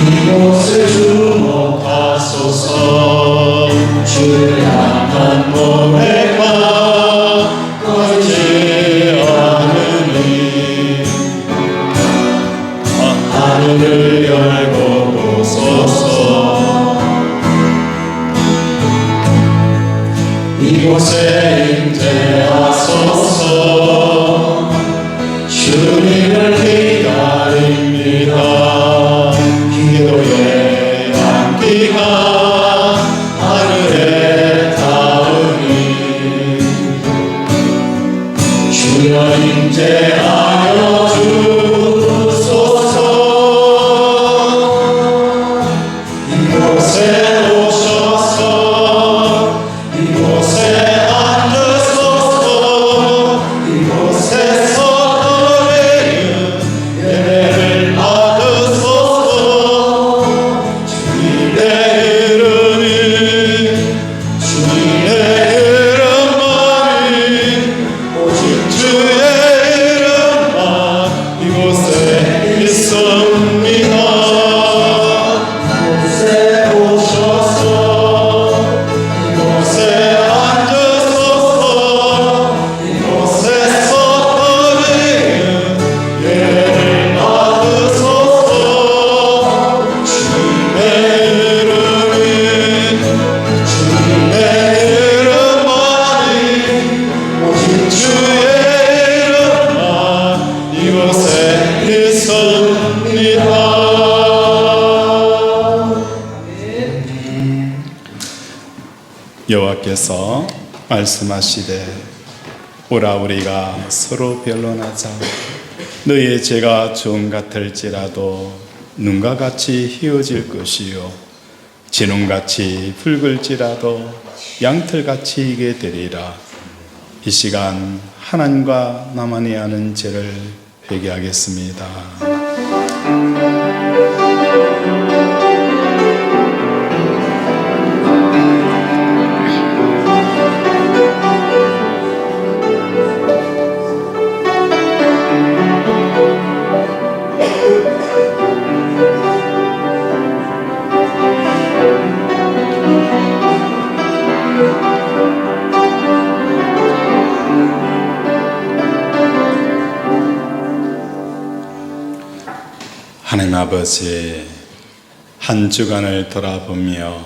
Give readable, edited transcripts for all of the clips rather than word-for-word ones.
이곳을 주목하소서. 주를 향한 노래가 꺼지지 않으니 하늘을 열고 보소서. 이곳에 임재하소서. 주님을 기다립니다. 기도의 향기가 하늘에 닿으니 주여 임재하여 주소서. 이곳에 오셔서 이곳에 앉으소서. 이곳에서 예배를 받으소서. 주님의 이름이 주님의 이름만이 오직 주의 이름만 이곳에 있습니다. 이곳에 오셔서 이곳에 앉으소서. 이곳에서 드리는 예배를 받으소서. 주님의 이름이 주님의 이름만이 오직 주의 이름만 이곳에 있습니다. 여호와께서 말씀하시되 오라 우리가 서로 변론하자. 너희의 죄가 종 같을지라도 눈과 같이 희어질 것이요 진홍같이 붉을지라도 양털같이 이게 되리라. 이 시간 하나님과 나만이 아는 죄를 회개하겠습니다. 하나님 아버지, 한 주간을 돌아보며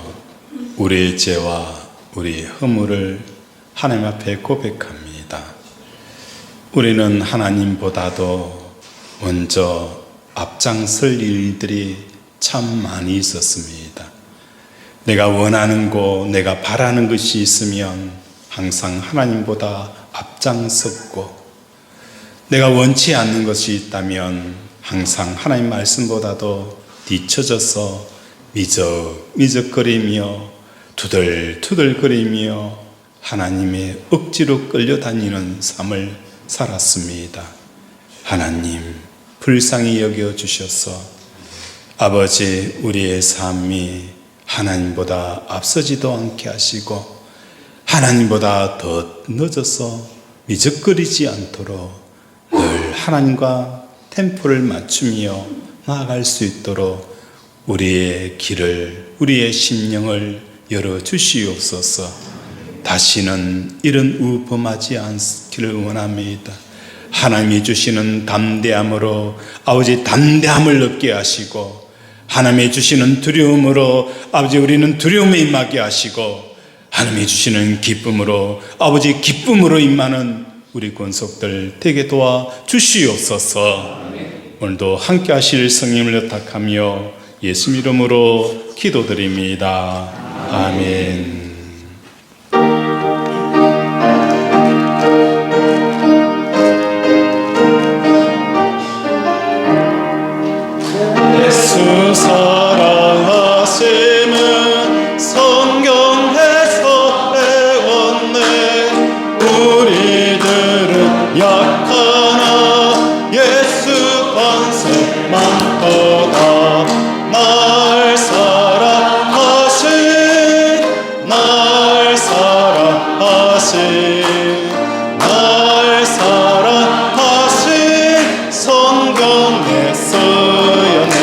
우리의 죄와 우리의 허물을 하나님 앞에 고백합니다. 우리는 하나님보다도 먼저 앞장설 일들이 참 많이 있었습니다. 내가 원하는 것, 내가 바라는 것이 있으면 항상 하나님보다 앞장섰고, 내가 원치 않는 것이 있다면 항상 하나님 말씀보다도 뒤처져서 미적거리며 투덜투덜거리며 하나님의 억지로 끌려다니는 삶을 살았습니다. 하나님 불쌍히 여겨주셔서 아버지 우리의 삶이 하나님보다 앞서지도 않게 하시고 하나님보다 더 늦어서 미적거리지 않도록 늘 하나님과 템포를 맞추며 나아갈 수 있도록 우리의 길을, 우리의 심령을 열어주시옵소서. 다시는 이런 우범하지 않기를 원합니다. 하나님이 주시는 담대함으로 아버지 담대함을 얻게 하시고, 하나님이 주시는 두려움으로 아버지 우리는 두려움에 임하게 하시고, 하나님이 주시는 기쁨으로 아버지 기쁨으로 임하는 우리 권속들 되게 도와 주시옵소서. 오늘도 함께 하실 성령을 의탁하며 예수 이름으로 기도드립니다. 아멘. 예수 사랑하심은 성경에서 배웠네. 우리들은 약하나 예수 권세만보다 날 사랑하신 날 사랑하신 성경에 쓰였네.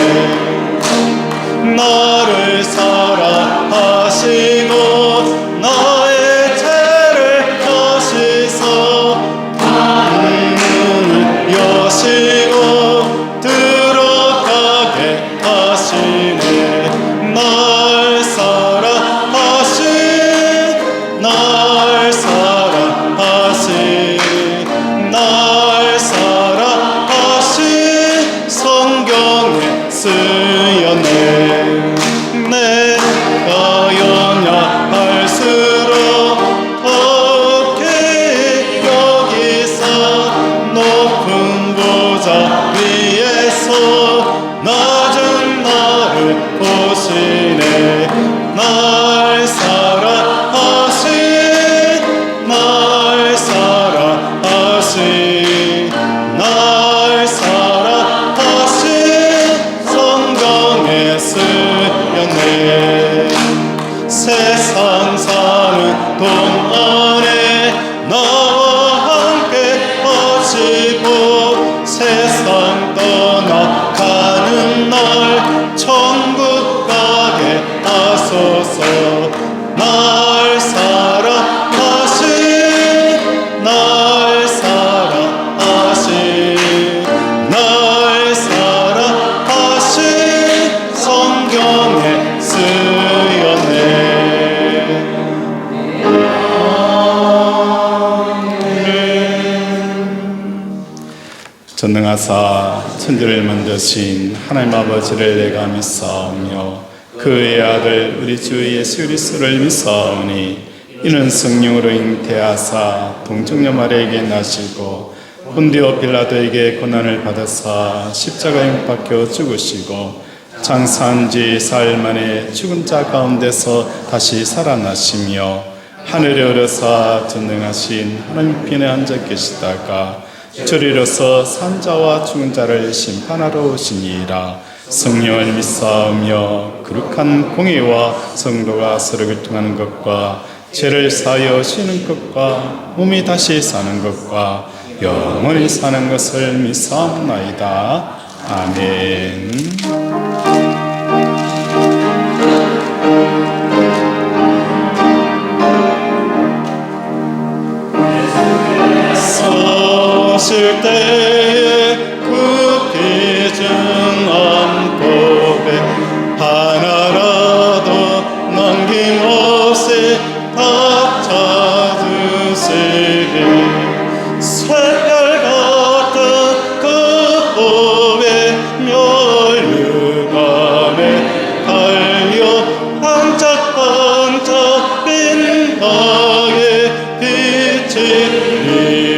사랑하시네 날 사랑하신 날 사랑하신 날 사랑하신 성경에 쓰였네 내가 연약할수록 덕해 여기서 높은 보좌 위에서 낮은 나를 보시네 날 사랑하신 날 사랑하신 날 사랑하신 성경에 쓰였네 세상 사는 동안에 나와 함께 하시고 세상 떠나가는 날 천국 가게 하소서 날 사랑하신 날 사랑하신 날 사랑하신 성경에 쓰였네 전능하사 천지를 만드신 하나님 아버지를 내가 믿사오며 그의 아들 우리 주 예수 그리스도를 믿사오니 이는 성령으로 잉태하사 동정녀 마리아에게 나시고 본디오 빌라도에게 고난을 받으사 십자가에 못 박혀 죽으시고 장사한 지 사흘 만에 죽은 자 가운데서 다시 살아나시며 하늘에 오르사 전능하신 하나님 편에 앉아 계시다가 주리로서 산자와 죽은 자를 심판하러 오시니라 성령을 믿사오며 거룩한 공의와 성도가 서로 교통하는 것과 죄를 사하여 쉬는 것과 몸이 다시 사는 것과 영원히 사는 것을 믿사옵나이다. 아멘. 서실 때에 그 귀중한 법에 하나라도 남김없이 다 찾으시리 새별 같은 그 법에 멸류관에 달려 반짝반짝 빛나게 빛이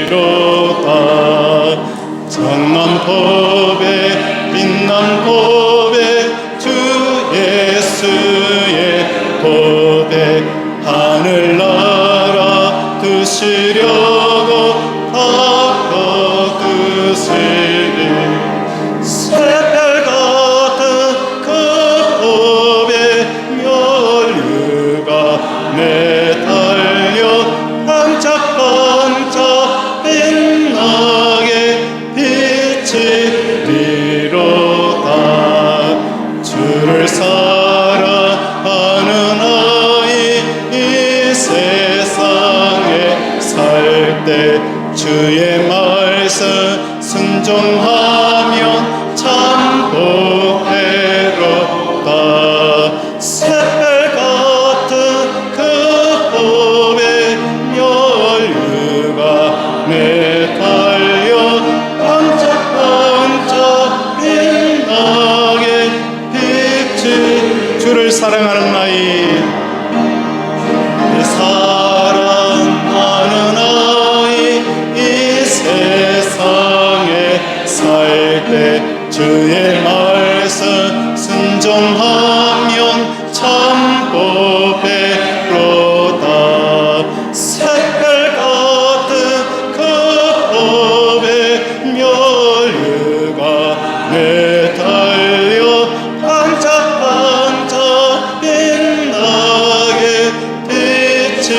이로다 정한 법에 빛난 법에 주 예수의 법에 하늘나라 드시려고 바꿔드시리 새별 같은 그 법에 멸류가 매달려 반짝반짝 빛나게 빛이 리로다 주를 사랑하는 아이 이 세상에 살 때 주의 말씀 순종하면 참 복되로다 새별 같은 그 법에 멸류가 매달려 반짝반짝 빛나게 빛이 주를 사랑하는 나이 사랑하는 아이 이 세상에 살 때 주의 말씀 순종하면 참 복되로다 새별 같은 그 법에 멸류가 매달려 반짝반짝 빛나게 빛이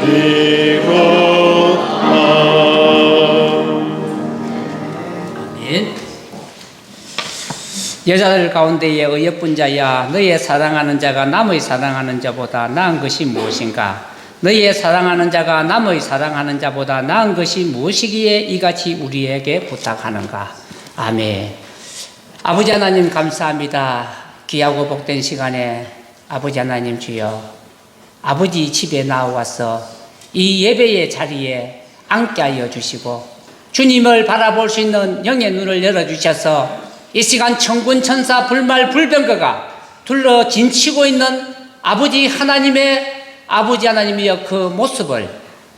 리로다 아멘. 여자들 가운데에 어여쁜 자야 너의 사랑하는 자가 남의 사랑하는 자보다 나은 것이 무엇인가 너의 사랑하는 자가 남의 사랑하는 자보다 나은 것이 무엇이기에 이같이 우리에게 부탁하는가 아멘. 아버지 하나님 감사합니다. 귀하고 복된 시간에 아버지 하나님 주여 아버지 집에 나와서 이 예배의 자리에 앉게 하여 주시고 주님을 바라볼 수 있는 영의 눈을 열어주셔서 이 시간 천군 천사 불말 불병거가 둘러 진치고 있는 아버지 하나님이여 그 모습을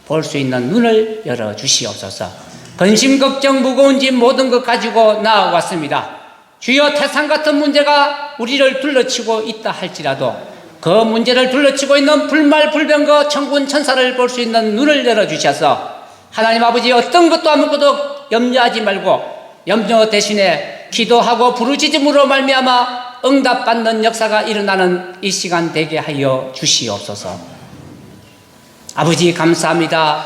볼 수 있는 눈을 열어주시옵소서. 근심 걱정 무거운 짐 모든 것 가지고 나와왔습니다. 주여 태산 같은 문제가 우리를 둘러치고 있다 할지라도 그 문제를 둘러치고 있는 불말 불병거 천군 천사를 볼 수 있는 눈을 열어주셔서 하나님 아버지 어떤 것도 아무것도 염려하지 말고 염려 대신에 기도하고 부르짖음으로 말미암아 응답받는 역사가 일어나는 이 시간 되게 하여 주시옵소서. 아버지 감사합니다.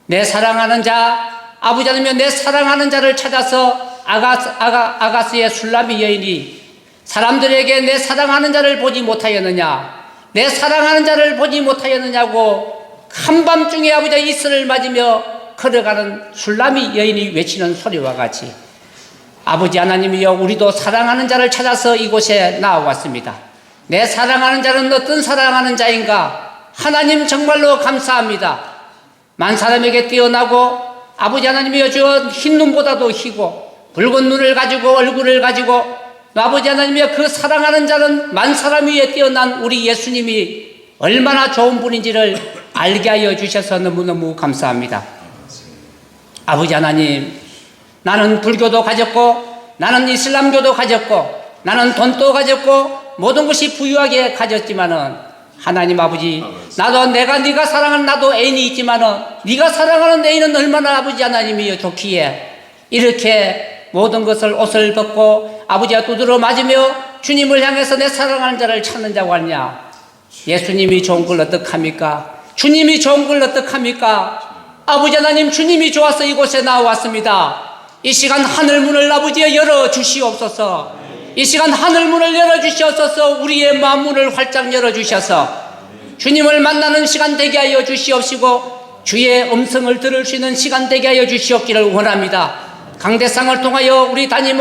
내 사랑하는 자 아버지 하나님 내 사랑하는 자를 찾아서 아가스의 술라미 여인이 사람들에게 내 사랑하는 자를 보지 못하였느냐 내 사랑하는 자를 보지 못하였느냐고 한밤중에 아버지의 이슬을 맞으며 걸어가는 술라미 여인이 외치는 소리와 같이 아버지 하나님이여 우리도 사랑하는 자를 찾아서 이곳에 나와왔습니다. 내 사랑하는 자는 어떤 사랑하는 자인가? 하나님 정말로 감사합니다. 만 사람에게 뛰어나고 아버지 하나님이여 저 흰 눈보다도 희고 붉은 눈을 가지고 얼굴을 가지고 아버지 하나님이여 그 사랑하는 자는 만 사람 위에 뛰어난 우리 예수님이 얼마나 좋은 분인지를 알게 하여 주셔서 너무너무 감사합니다. 아버지 하나님 나는 불교도 가졌고 나는 이슬람교도 가졌고 나는 돈도 가졌고 모든 것이 부유하게 가졌지만은 하나님 아버지 나도 네가 사랑하는 나도 애인이 있지만은 네가 사랑하는 애인은 얼마나 아버지 하나님이여 좋기에 이렇게 모든 것을 옷을 벗고 아버지와 두드러 맞으며 주님을 향해서 내 사랑하는 자를 찾는 자고 하냐. 예수님이 좋은 걸 어떡합니까? 주님이 좋은 걸 어떡합니까? 아버지 하나님 주님이 좋아서 이곳에 나왔습니다. 이 시간 하늘문을 아버지여 열어주시옵소서. 이 시간 하늘문을 열어주시옵소서. 우리의 마음문을 활짝 열어주셔서 주님을 만나는 시간 되게 하여 주시옵시고 주의 음성을 들을 수 있는 시간 되게 하여 주시옵기를 원합니다. 강대상을 통하여 우리 담임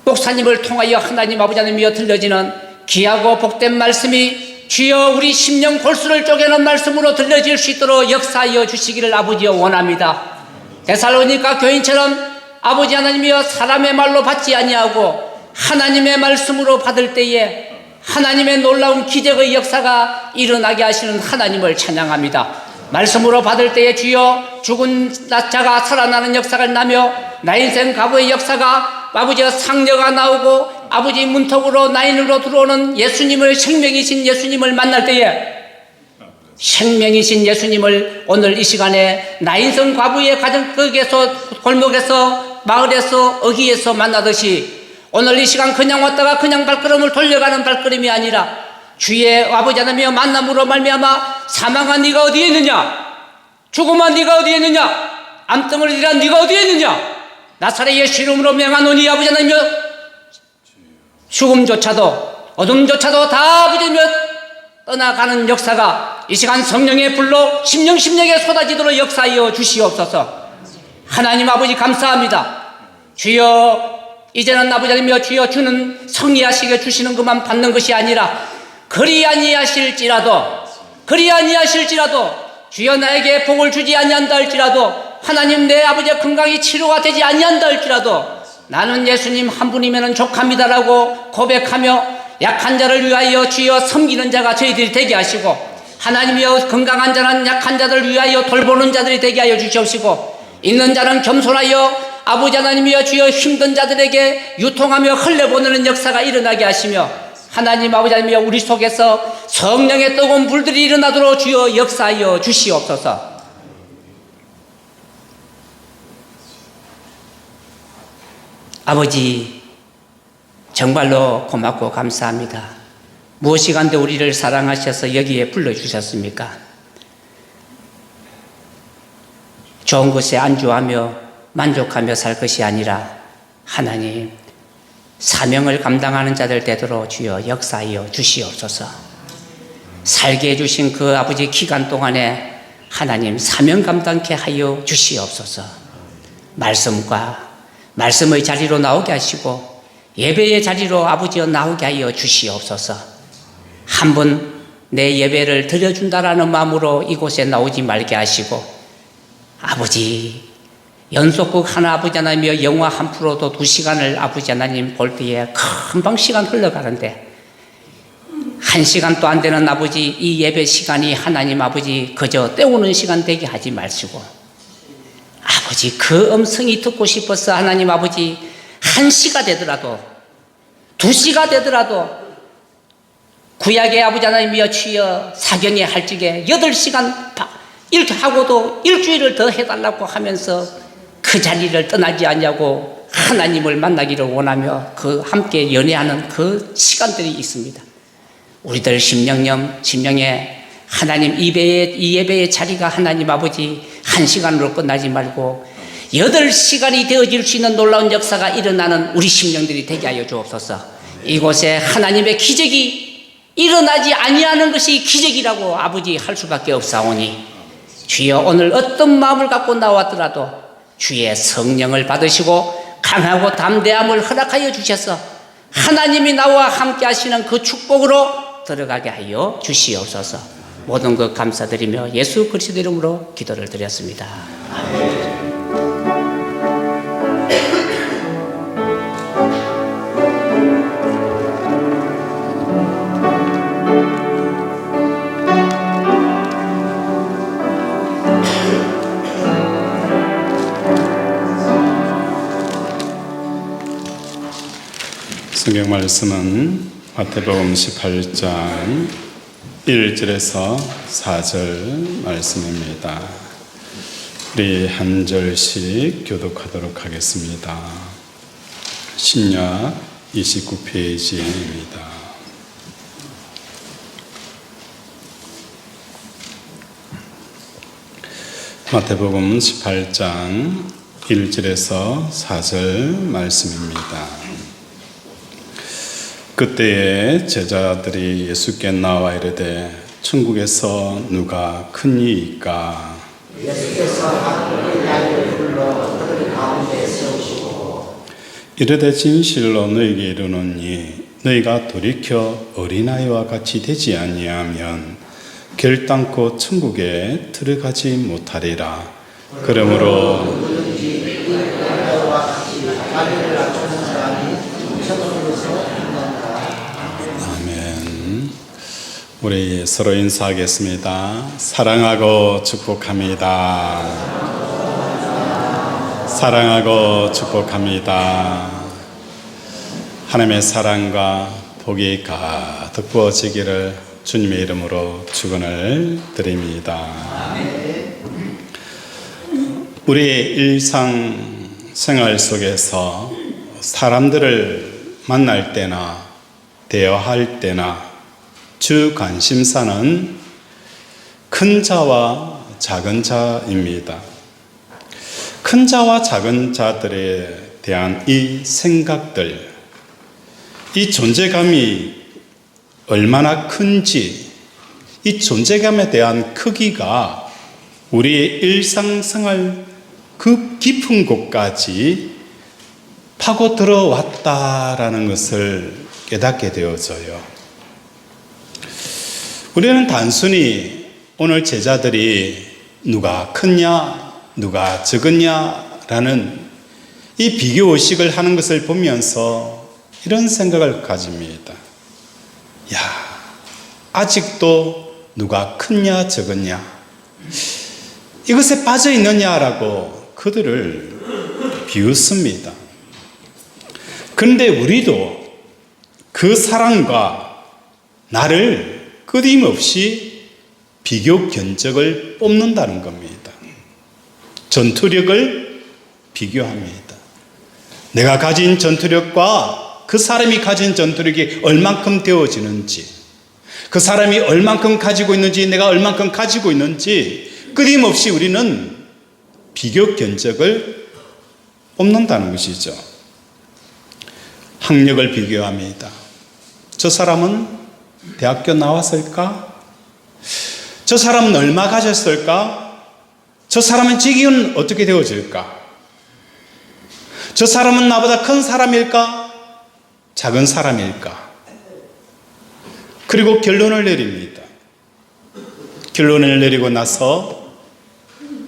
목사님을 통하여 하나님 아버지 하나님이여 들려지는 귀하고 복된 말씀이 주여 우리 심령 골수를 쪼개는 말씀으로 들려질 수 있도록 역사하여 주시기를 아버지여 원합니다. 데살로니가 교인처럼 아버지 하나님이여 사람의 말로 받지 아니하고 하나님의 말씀으로 받을 때에 하나님의 놀라운 기적의 역사가 일어나게 하시는 하나님을 찬양합니다. 말씀으로 받을 때에 주여 죽은 자가 살아나는 역사가 나며 나 인생 가부의 역사가 아버지의 상녀가 나오고 아버지 문턱으로 나인으로 들어오는 예수님을 생명이신 예수님을 만날 때에 생명이신 예수님을 오늘 이 시간에 나인성 과부의 가정에서 골목에서 마을에서 어귀에서 만나듯이 오늘 이 시간 그냥 왔다가 그냥 발걸음을 돌려가는 발걸음이 아니라 주의 아버지 하나님의 만남으로 말미암아 사망한 네가 어디에 있느냐 죽음한 네가 어디에 있느냐 암덩어리란 네가 어디에 있느냐 나사렛 예수 이름으로 명하노니 아버지 하나님여 죽음조차도 어둠조차도 다 아버지며 떠나가는 역사가 이 시간 성령의 불로 심령에 쏟아지도록 역사하여 주시옵소서. 하나님 아버지 감사합니다. 주여 이제는 아버지 하나님여 주여 주는 성의하시게 주시는 것만 받는 것이 아니라 그리 아니하실지라도 주여 나에게 복을 주지 아니한다 할지라도 하나님 내 아버지의 건강이 치료가 되지 아니한다 할지라도 나는 예수님 한 분이면 족합니다라고 고백하며 약한 자를 위하여 주여 섬기는 자가 저희들이 되게 하시고 하나님이여 건강한 자는 약한 자들을 위하여 돌보는 자들이 되게 하여 주시옵시고 있는 자는 겸손하여 아버지 하나님이여 주여 힘든 자들에게 유통하며 흘려보내는 역사가 일어나게 하시며 하나님 아버지 하나님이여 우리 속에서 성령의 뜨거운 불들이 일어나도록 주여 역사하여 주시옵소서. 아버지 정말로 고맙고 감사합니다. 무엇이 간데 우리를 사랑하셔서 여기에 불러주셨습니까? 좋은 것에 안주하며 만족하며 살 것이 아니라 하나님 사명을 감당하는 자들 되도록 주여 역사하여 주시옵소서. 살게 해주신 그 아버지 기간 동안에 하나님 사명 감당케 하여 주시옵소서. 말씀의 자리로 나오게 하시고 예배의 자리로 아버지여 나오게 하여 주시옵소서. 한 번 내 예배를 드려준다라는 마음으로 이곳에 나오지 말게 하시고, 아버지 연속극 하나 아버지 하나님이여 영화 한 프로도 2시간을 아버지 하나님 볼 때에 금방 시간 흘러가는데 1시간도 안 되는 아버지 이 예배 시간이 하나님 아버지 그저 때우는 시간 되게 하지 마시고, 아버지 그 음성이 듣고 싶어서 하나님 아버지 1시가 되더라도 2시가 되더라도 구약의 아버지 하나님이여 주여 사경에 할 적에 8시간 이렇게 하고도 일주일을 더 해달라고 하면서 그 자리를 떠나지 않냐고 하나님을 만나기를 원하며 그 함께 연애하는 그 시간들이 있습니다. 우리들 심령에 하나님 이 예배의 자리가 하나님 아버지 1시간으로 끝나지 말고 8시간이 되어질 수 있는 놀라운 역사가 일어나는 우리 심령들이 되게 하여 주옵소서. 이곳에 하나님의 기적이 일어나지 아니하는 것이 기적이라고 아버지 할 수밖에 없사오니, 주여 오늘 어떤 마음을 갖고 나왔더라도 주의 성령을 받으시고 강하고 담대함을 허락하여 주셔서 하나님이 나와 함께 하시는 그 축복으로 들어가게 하여 주시옵소서. 모든 것 감사드리며 예수 그리스도 이름으로 기도를 드렸습니다. 아멘. 성경 말씀은 마태복음 18장 1절에서 4절 말씀입니다. 우리 한 절씩 교독하도록 하겠습니다. 신약 29페이지입니다. 마태복음 18장 1절에서 4절 말씀입니다. 그때에 제자들이 예수께 나와 이르되 천국에서 누가 큰 이이까? 예수께서 어린아이를 불러 그들 가운데 세우시고 이르되 진실로 너희에게 이르노니 너희가 돌이켜 어린아이와 같이 되지 아니하면 결단코 천국에 들어가지 못하리라. 그러므로 우리 서로 인사하겠습니다. 사랑하고 축복합니다. 사랑하고 축복합니다. 하나님의 사랑과 복이 가득 부어지기를 주님의 이름으로 축원을 드립니다. 우리의 일상생활 속에서 사람들을 만날 때나 대화할 때나 주 관심사는 큰 자와 작은 자입니다. 큰 자와 작은 자들에 대한 이 생각들, 이 존재감이 얼마나 큰지, 이 존재감에 대한 크기가 우리의 일상생활 그 깊은 곳까지 파고 들어왔다라는 것을 깨닫게 되어져요. 우리는 단순히 오늘 제자들이 누가 크냐, 누가 적으냐라는 이 비교의식을 하는 것을 보면서 이런 생각을 가집니다. 야, 아직도 누가 크냐, 적으냐, 이것에 빠져 있느냐라고 그들을 비웃습니다. 그런데 우리도 그 사람과 나를 끊임없이 비교 견적을 뽑는다는 겁니다. 전투력을 비교합니다. 내가 가진 전투력과 그 사람이 가진 전투력이 얼만큼 되어지는지, 그 사람이 얼만큼 가지고 있는지, 내가 얼만큼 가지고 있는지 끊임없이 우리는 비교 견적을 뽑는다는 것이죠. 학력을 비교합니다. 저 사람은 대학교 나왔을까? 저 사람은 얼마 가졌을까? 저 사람은 직위는 어떻게 되어질까? 저 사람은 나보다 큰 사람일까? 작은 사람일까? 그리고 결론을 내립니다. 결론을 내리고 나서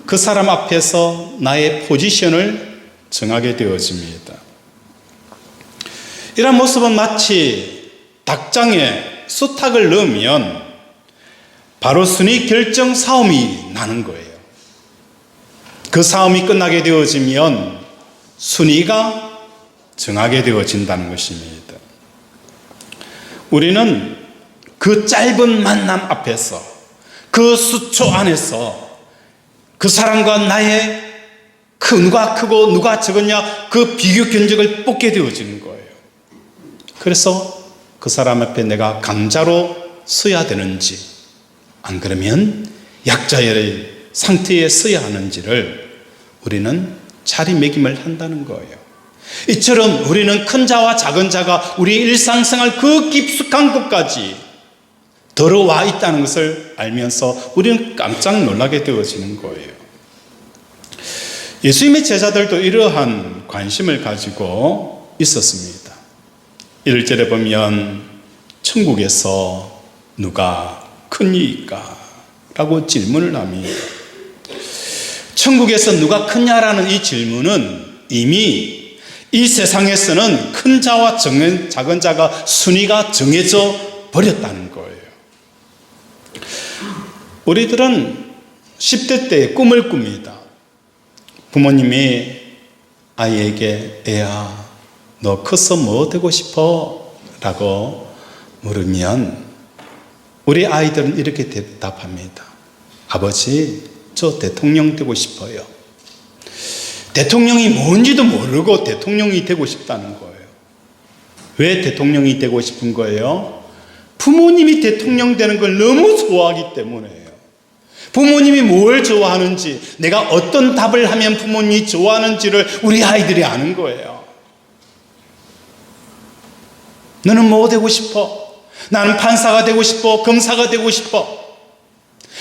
그 사람 앞에서 나의 포지션을 정하게 되어집니다. 이런 모습은 마치 닭장에 수탉을 넣으면 바로 순위 결정 싸움이 나는 거예요. 그 싸움이 끝나게 되어지면 순위가 정하게 되어진다는 것입니다. 우리는 그 짧은 만남 앞에서, 그 수초 안에서 그 사람과 나의 누가 크고 누가 적었냐 그 비교 견적을 뽑게 되어지는 거예요. 그래서 그 사람 앞에 내가 강자로 서야 되는지, 안 그러면 약자의 상태에 서야 하는지를 우리는 자리매김을 한다는 거예요. 이처럼 우리는 큰 자와 작은 자가 우리 일상생활 그 깊숙한 곳까지 들어와 있다는 것을 알면서 우리는 깜짝 놀라게 되어지는 거예요. 예수님의 제자들도 이러한 관심을 가지고 있었습니다. 1절에 보면 천국에서 누가 크니까? 라고 질문을 합니다. 천국에서 누가 크냐라는 이 질문은 이미 이 세상에서는 큰 자와 작은 자가 순위가 정해져 버렸다는 거예요. 우리들은 10대 때 꿈을 꿉니다. 부모님이 아이에게 애야 너 커서 뭐 되고 싶어? 라고 물으면 우리 아이들은 이렇게 대답합니다. 아버지 저 대통령 되고 싶어요. 대통령이 뭔지도 모르고 대통령이 되고 싶다는 거예요. 왜 대통령이 되고 싶은 거예요? 부모님이 대통령 되는 걸 너무 좋아하기 때문에요. 부모님이 뭘 좋아하는지, 내가 어떤 답을 하면 부모님이 좋아하는지를 우리 아이들이 아는 거예요. 너는 뭐 되고 싶어? 나는 판사가 되고 싶어. 검사가 되고 싶어.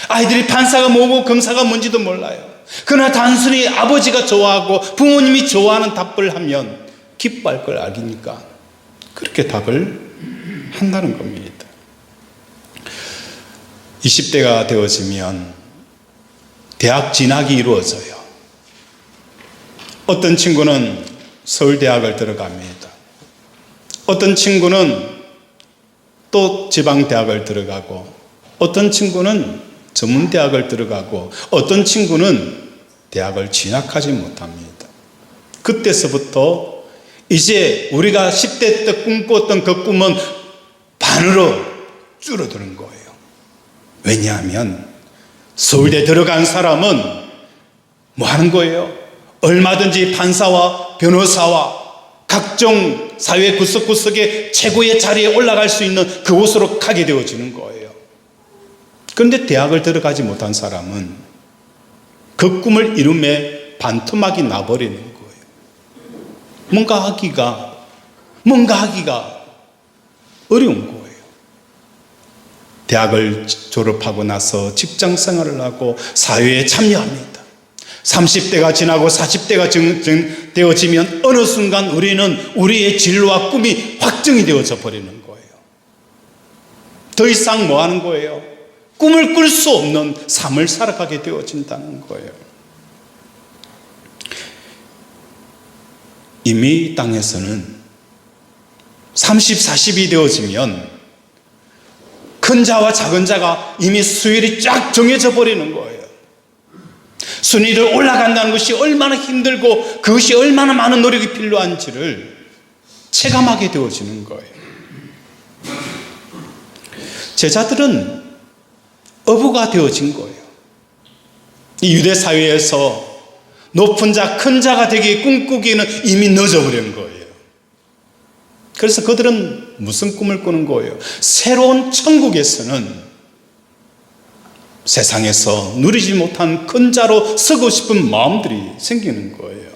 아이들이 판사가 뭐고 검사가 뭔지도 몰라요. 그러나 단순히 아버지가 좋아하고 부모님이 좋아하는 답을 하면 기뻐할 걸 알기니까 그렇게 답을 한다는 겁니다. 20대가 되어지면 대학 진학이 이루어져요. 어떤 친구는 서울대학을 들어갑니다. 어떤 친구는 또 지방대학을 들어가고, 어떤 친구는 전문대학을 들어가고, 어떤 친구는 대학을 진학하지 못합니다. 그때서부터 이제 우리가 10대 때 꿈꿨던 그 꿈은 반으로 줄어드는 거예요. 왜냐하면 서울대 들어간 사람은 뭐 하는 거예요? 얼마든지 판사와 변호사와 각종 사회 구석구석의 최고의 자리에 올라갈 수 있는 그곳으로 가게 되어지는 거예요. 그런데 대학을 들어가지 못한 사람은 그 꿈을 이룸에 반토막이 나버리는 거예요. 뭔가 하기가 어려운 거예요. 대학을 졸업하고 나서 직장 생활을 하고 사회에 참여합니다. 30대가 지나고 40대가 되어지면 어느 순간 우리는 우리의 진로와 꿈이 확정이 되어져 버리는 거예요. 더 이상 뭐 하는 거예요? 꿈을 꿀 수 없는 삶을 살아가게 되어진다는 거예요. 이미 이 땅에서는 30, 40이 되어지면 큰 자와 작은 자가 이미 수율이 쫙 정해져 버리는 거예요. 순위를 올라간다는 것이 얼마나 힘들고 그것이 얼마나 많은 노력이 필요한지를 체감하게 되어지는 거예요. 제자들은 어부가 되어진 거예요. 이 유대 사회에서 높은 자, 큰 자가 되기 꿈꾸기는 이미 늦어버린 거예요. 그래서 그들은 무슨 꿈을 꾸는 거예요? 새로운 천국에서는 세상에서 누리지 못한 큰 자로 서고 싶은 마음들이 생기는 거예요.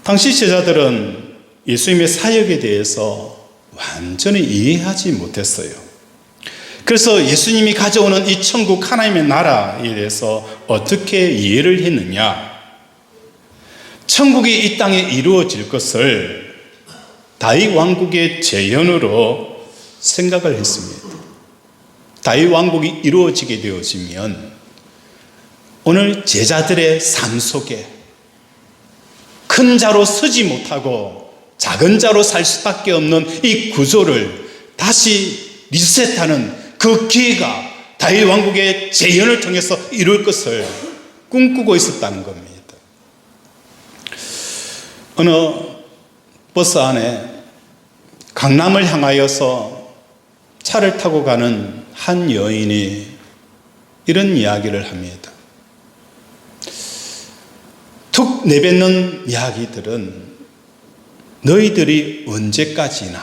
당시 제자들은 예수님의 사역에 대해서 완전히 이해하지 못했어요. 그래서 예수님이 가져오는 이 천국 하나님의 나라에 대해서 어떻게 이해를 했느냐? 천국이 이 땅에 이루어질 것을 다윗 왕국의 재현으로 생각을 했습니다. 다윗 왕국이 이루어지게 되어지면 오늘 제자들의 삶 속에 큰 자로 서지 못하고 작은 자로 살 수밖에 없는 이 구조를 다시 리셋하는 그 기회가 다윗 왕국의 재현을 통해서 이룰 것을 꿈꾸고 있었다는 겁니다. 어느 버스 안에 강남을 향하여서 차를 타고 가는 한 여인이 이런 이야기를 합니다. 툭 내뱉는 이야기들은 너희들이 언제까지나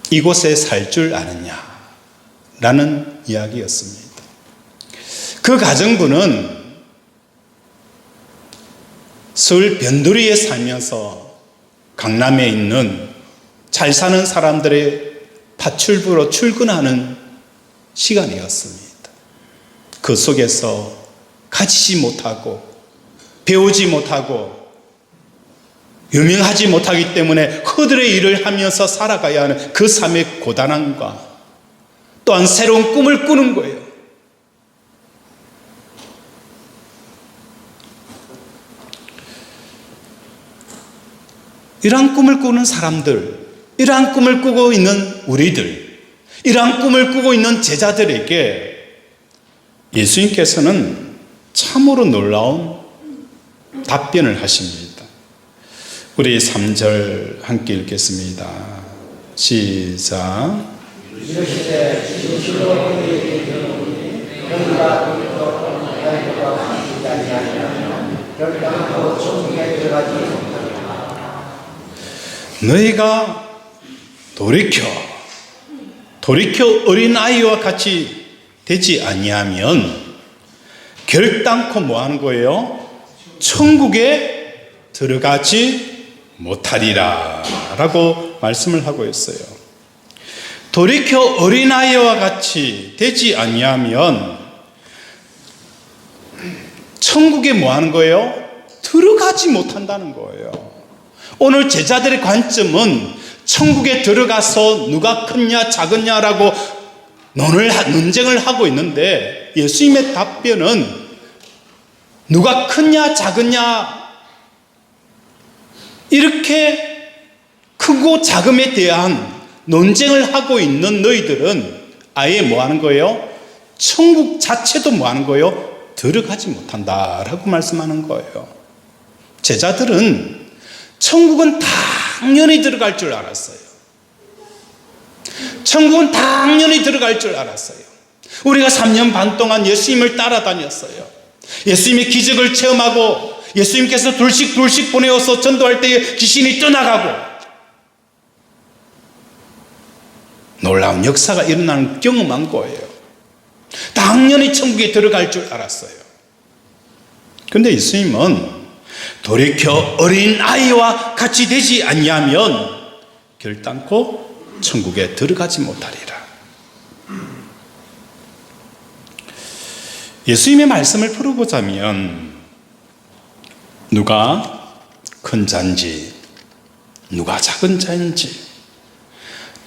이곳에 살 줄 아느냐 라는 이야기였습니다. 그 가정부는 서울 변두리에 살면서 강남에 있는 잘 사는 사람들의 파출부로 출근하는 시간이었습니다. 그 속에서 가지지 못하고 배우지 못하고 유명하지 못하기 때문에 그들의 일을 하면서 살아가야 하는 그 삶의 고단함과 또한 새로운 꿈을 꾸는 거예요. 이러한 꿈을 꾸는 사람들, 이러한 꿈을 꾸고 있는 우리들, 이러한 꿈을 꾸고 있는 제자들에게 예수님께서는 참으로 놀라운 답변을 하십니다. 우리 3절 함께 읽겠습니다. 시작. 너희가 돌이켜 어린아이와 같이 되지 아니하면 결단코 뭐 하는 거예요? 천국에 들어가지 못하리라 라고 말씀을 하고 있어요. 돌이켜 어린아이와 같이 되지 아니하면 천국에 뭐 하는 거예요? 들어가지 못한다는 거예요. 오늘 제자들의 관점은 천국에 들어가서 누가 크냐 작으냐라고 논쟁을 하고 있는데 예수님의 답변은 누가 크냐 작으냐 이렇게 크고 작음에 대한 논쟁을 하고 있는 너희들은 아예 뭐 하는 거예요? 천국 자체도 뭐 하는 거예요? 들어가지 못한다라고 말씀하는 거예요. 제자들은 천국은 당연히 들어갈 줄 알았어요. 천국은 당연히 들어갈 줄 알았어요. 우리가 3년 반 동안 예수님을 따라다녔어요. 예수님의 기적을 체험하고 예수님께서 둘씩 보내어서 전도할 때에 귀신이 떠나가고 놀라운 역사가 일어나는 경험한 거예요. 당연히 천국에 들어갈 줄 알았어요. 그런데 예수님은 돌이켜 어린아이와 같이 되지 아니하면 결단코 천국에 들어가지 못하리라. 예수님의 말씀을 풀어보자면 누가 큰 자인지 누가 작은 자인지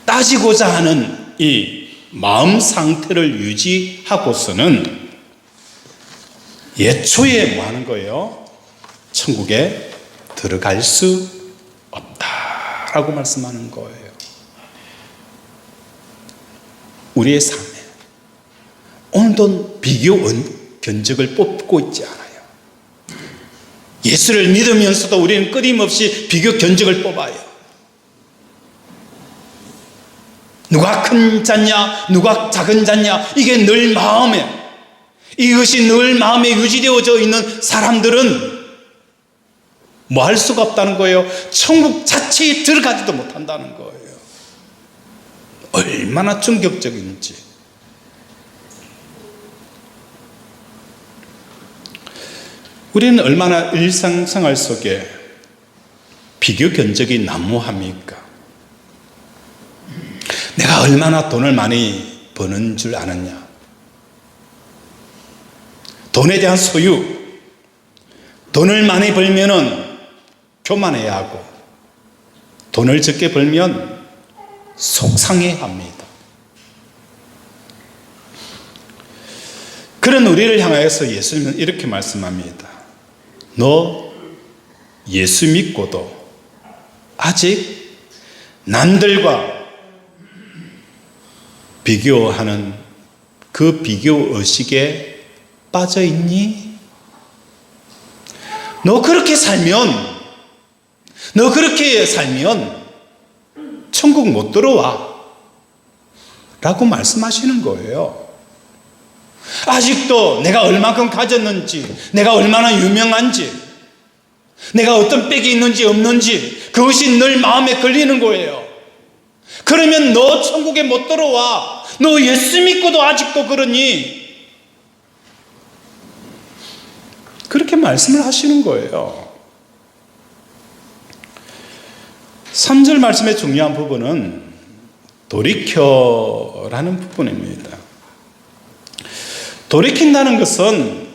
따지고자 하는 이 마음 상태를 유지하고서는 예초에 뭐 하는 거예요? 천국에 들어갈 수 없다라고 말씀하는 거예요. 우리의 삶에 오늘도 비교 견적을 뽑고 있지 않아요. 예수를 믿으면서도 우리는 끊임없이 비교 견적을 뽑아요. 누가 큰 자냐 누가 작은 자냐 이게 늘 마음에 이것이 늘 마음에 유지되어져 있는 사람들은 뭐 할 수가 없다는 거예요. 천국 자체에 들어가지도 못한다는 거예요. 얼마나 충격적인지. 우리는 얼마나 일상생활 속에 비교 견적이 난무합니까? 내가 얼마나 돈을 많이 버는 줄 아느냐? 돈에 대한 소유, 돈을 많이 벌면은 교만해야 하고 돈을 적게 벌면 속상해합니다. 그런 우리를 향하여서 예수님은 이렇게 말씀합니다. 너 예수 믿고도 아직 남들과 비교하는 그 비교 의식에 빠져 있니? 너 그렇게 살면 천국 못 들어와 라고 말씀하시는 거예요. 아직도 내가 얼마큼 가졌는지, 내가 얼마나 유명한지, 내가 어떤 빽이 있는지 없는지 그것이 늘 마음에 걸리는 거예요. 그러면 너 천국에 못 들어와. 너 예수 믿고도 아직도 그러니? 그렇게 말씀을 하시는 거예요. 3절 말씀의 중요한 부분은 돌이켜라는 부분입니다. 돌이킨다는 것은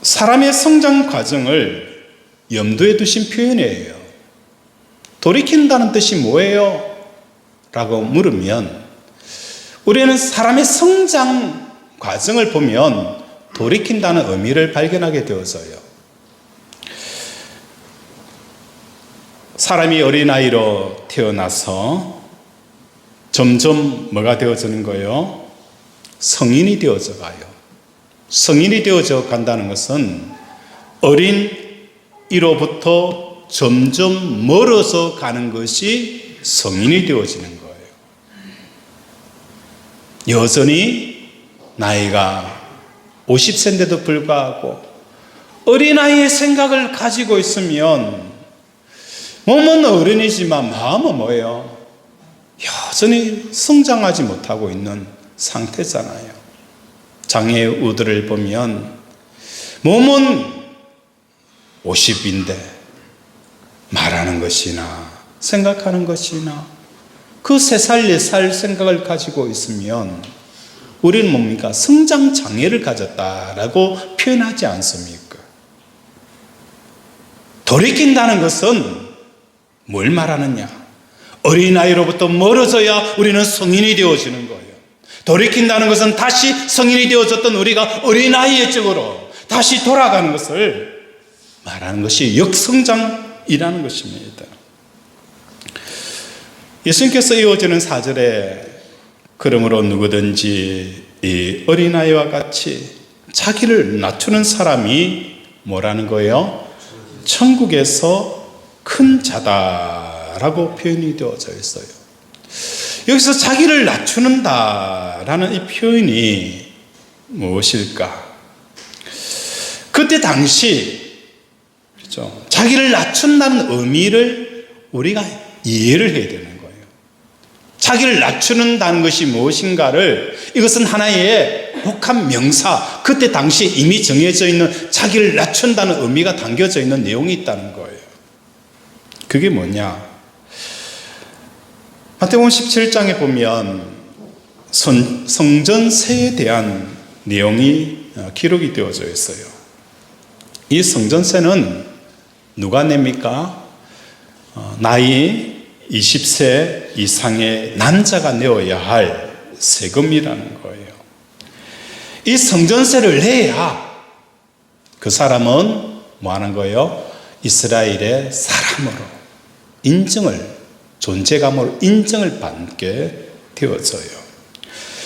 사람의 성장 과정을 염두에 두신 표현이에요. 돌이킨다는 뜻이 뭐예요? 라고 물으면 우리는 사람의 성장 과정을 보면 돌이킨다는 의미를 발견하게 되어져요. 사람이 어린아이로 태어나서 점점 뭐가 되어지는 거예요? 성인이 되어져 가요. 성인이 되어져 간다는 것은 어린이로부터 점점 멀어져 가는 것이 성인이 되어지는 거예요. 여전히 나이가 50세인데도 불구하고 어린아이의 생각을 가지고 있으면 몸은 어른이지만 마음은 뭐예요? 여전히 성장하지 못하고 있는 상태잖아요. 장애우들을 보면 몸은 50인데 말하는 것이나 생각하는 것이나 그 3살, 4살 생각을 가지고 있으면 우리는 뭡니까? 성장 장애를 가졌다라고 표현하지 않습니까? 돌이킨다는 것은 뭘 말하느냐? 어린아이로부터 멀어져야 우리는 성인이 되어지는 거예요. 돌이킨다는 것은 다시 성인이 되어졌던 우리가 어린아이의 쪽으로 다시 돌아가는 것을 말하는 것이 역성장이라는 것입니다. 예수님께서 이어지는 4절에 그러므로 누구든지 이 어린아이와 같이 자기를 낮추는 사람이 뭐라는 거예요? 천국에서 큰 자다라고 표현이 되어져 있어요. 여기서 자기를 낮추는다라는 이 표현이 무엇일까? 그때 당시 그렇죠? 자기를 낮춘다는 의미를 우리가 이해를 해야 되는 거예요. 자기를 낮추는다는 것이 무엇인가를 이것은 하나의 복합 명사, 그때 당시 이미 정해져 있는 자기를 낮춘다는 의미가 담겨져 있는 내용이 있다는 거예요. 그게 뭐냐? 마태복음 17장에 보면 성전세에 대한 내용이 기록이 되어져 있어요. 이 성전세는 누가 냅니까? 나이 20세 이상의 남자가 내어야 할 세금이라는 거예요. 이 성전세를 내야 그 사람은 뭐 하는 거예요? 이스라엘의 사람으로 인정을, 존재감으로 인정을 받게 되어져요.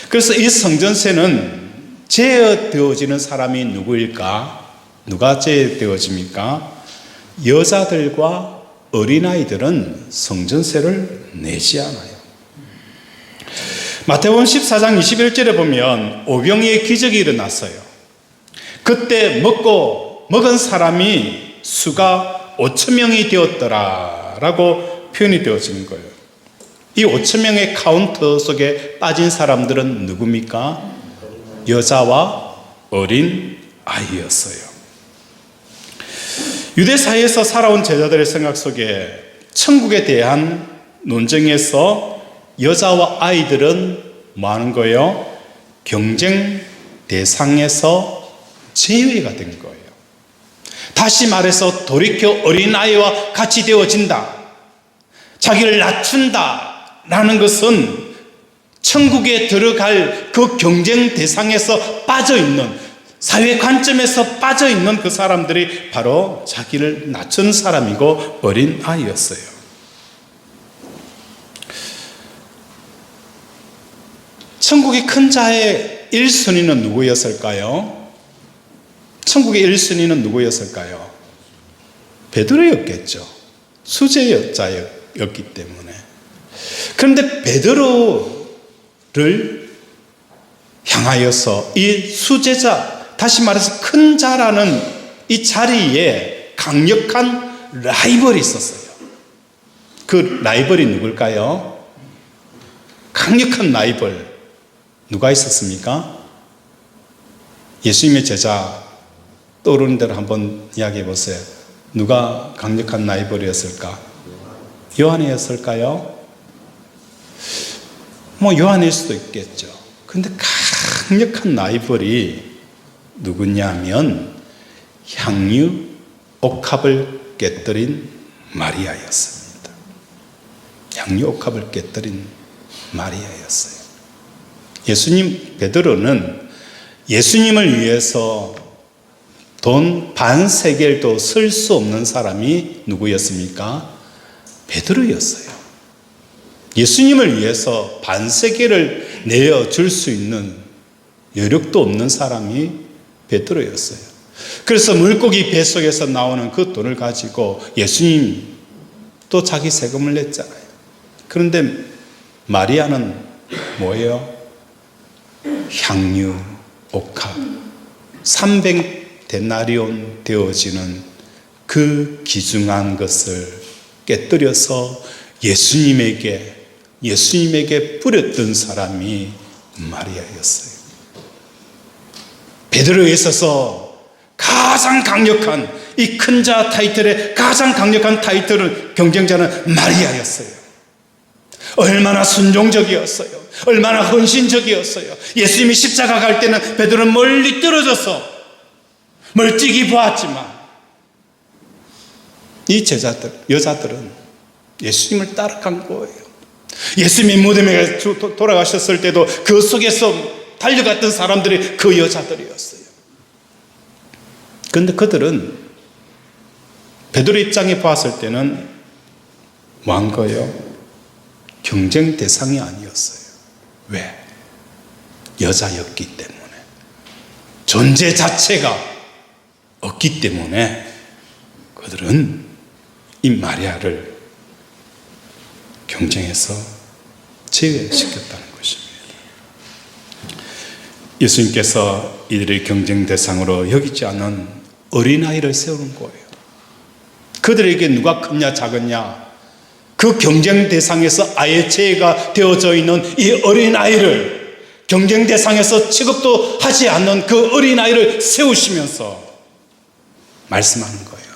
그래서 이 성전세는 제어되어지는 사람이 누구일까? 누가 제어되어집니까? 여자들과 어린아이들은 성전세를 내지 않아요. 마태복음 14장 21절에 보면 오병이의 기적이 일어났어요. 그때 먹은 사람이 수가 5,000명이 되었더라라고 표현이 되어지는 거예요. 이 5,000명의 카운터 속에 빠진 사람들은 누굽니까? 여자와 어린 아이였어요. 유대 사회에서 살아온 제자들의 생각 속에 천국에 대한 논쟁에서 여자와 아이들은 뭐 하는 거예요? 경쟁 대상에서 제외가 된 거예요. 다시 말해서 돌이켜 어린아이와 같이 되어진다. 자기를 낮춘다라는 것은 천국에 들어갈 그 경쟁 대상에서 빠져있는, 사회 관점에서 빠져있는 그 사람들이 바로 자기를 낮춘 사람이고 어린 아이였어요. 천국의 큰 자의 1순위는 누구였을까요? 천국의 1순위는 누구였을까요? 베드로였겠죠. 수제자였기 때문에. 그런데 베드로를 향하여서 이 수제자, 다시 말해서 큰 자라는 이 자리에 강력한 라이벌이 있었어요. 그 라이벌이 누굴까요? 강력한 라이벌 누가 있었습니까? 예수님의 제자 떠오르는 대로 한번 이야기해 보세요. 누가 강력한 라이벌이었을까? 요한이었을까요? 뭐 요한일 수도 있겠죠. 근데 강력한 라이벌이 누구냐면 향유 옥합을 깨뜨린 마리아였습니다. 향유 옥합을 깨뜨린 마리아였어요. 예수님, 베드로는 예수님을 위해서 돈 반세겔도 쓸 수 없는 사람이 누구였습니까? 베드로였어요. 예수님을 위해서 반세겔을 내어줄 수 있는 여력도 없는 사람이 베드로였어요. 그래서 물고기 뱃속에서 나오는 그 돈을 가지고 예수님 또 자기 세금을 냈잖아요. 그런데 마리아는 뭐예요? 향유, 옥합, 300데나리온 되어지는 그 귀중한 것을 깨뜨려서 예수님에게 뿌렸던 사람이 마리아였어요. 베드로에 있어서 가장 강력한 이 큰 자 타이틀의 가장 강력한 타이틀은 경쟁자는 마리아였어요. 얼마나 순종적이었어요. 얼마나 헌신적이었어요. 예수님이 십자가 갈 때는 베드로는 멀리 떨어져서 멀찍이 보았지만 이 제자들, 여자들은 예수님을 따라간 거예요. 예수님이 무덤에 돌아가셨을 때도 그 속에서 달려갔던 사람들이 그 여자들이었어요. 그런데 그들은 베드로 입장에 봤을 때는 뭐 한 거예요? 경쟁 대상이 아니었어요. 왜? 여자였기 때문에. 존재 자체가 없기 때문에 그들은 이 마리아를 경쟁해서 제외시켰다는 것입니다. 예수님께서 이들의 경쟁 대상으로 여기지 않은 어린아이를 세우는 거예요. 그들에게 누가 크냐 작으냐, 그 경쟁 대상에서 아예 제외가 되어져 있는 이 어린아이를, 경쟁 대상에서 취급도 하지 않는 그 어린아이를 세우시면서 말씀하는 거예요.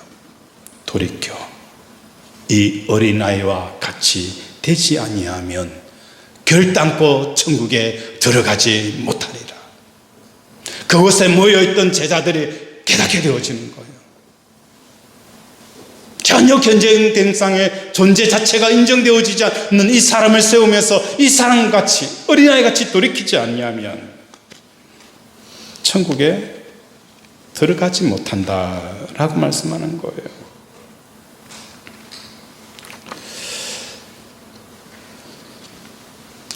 돌이켜 이 어린아이와 같이 되지 아니하면 결단코 천국에 들어가지 못하리라. 그곳에 모여있던 제자들이 깨닫게 되어지는 거예요. 전혀 경쟁 대상의 존재 자체가 인정되어지지 않는 이 사람을 세우면서 이 사람같이, 어린아이같이 돌이키지 않냐면 천국에 들어가지 못한다라고 말씀하는 거예요.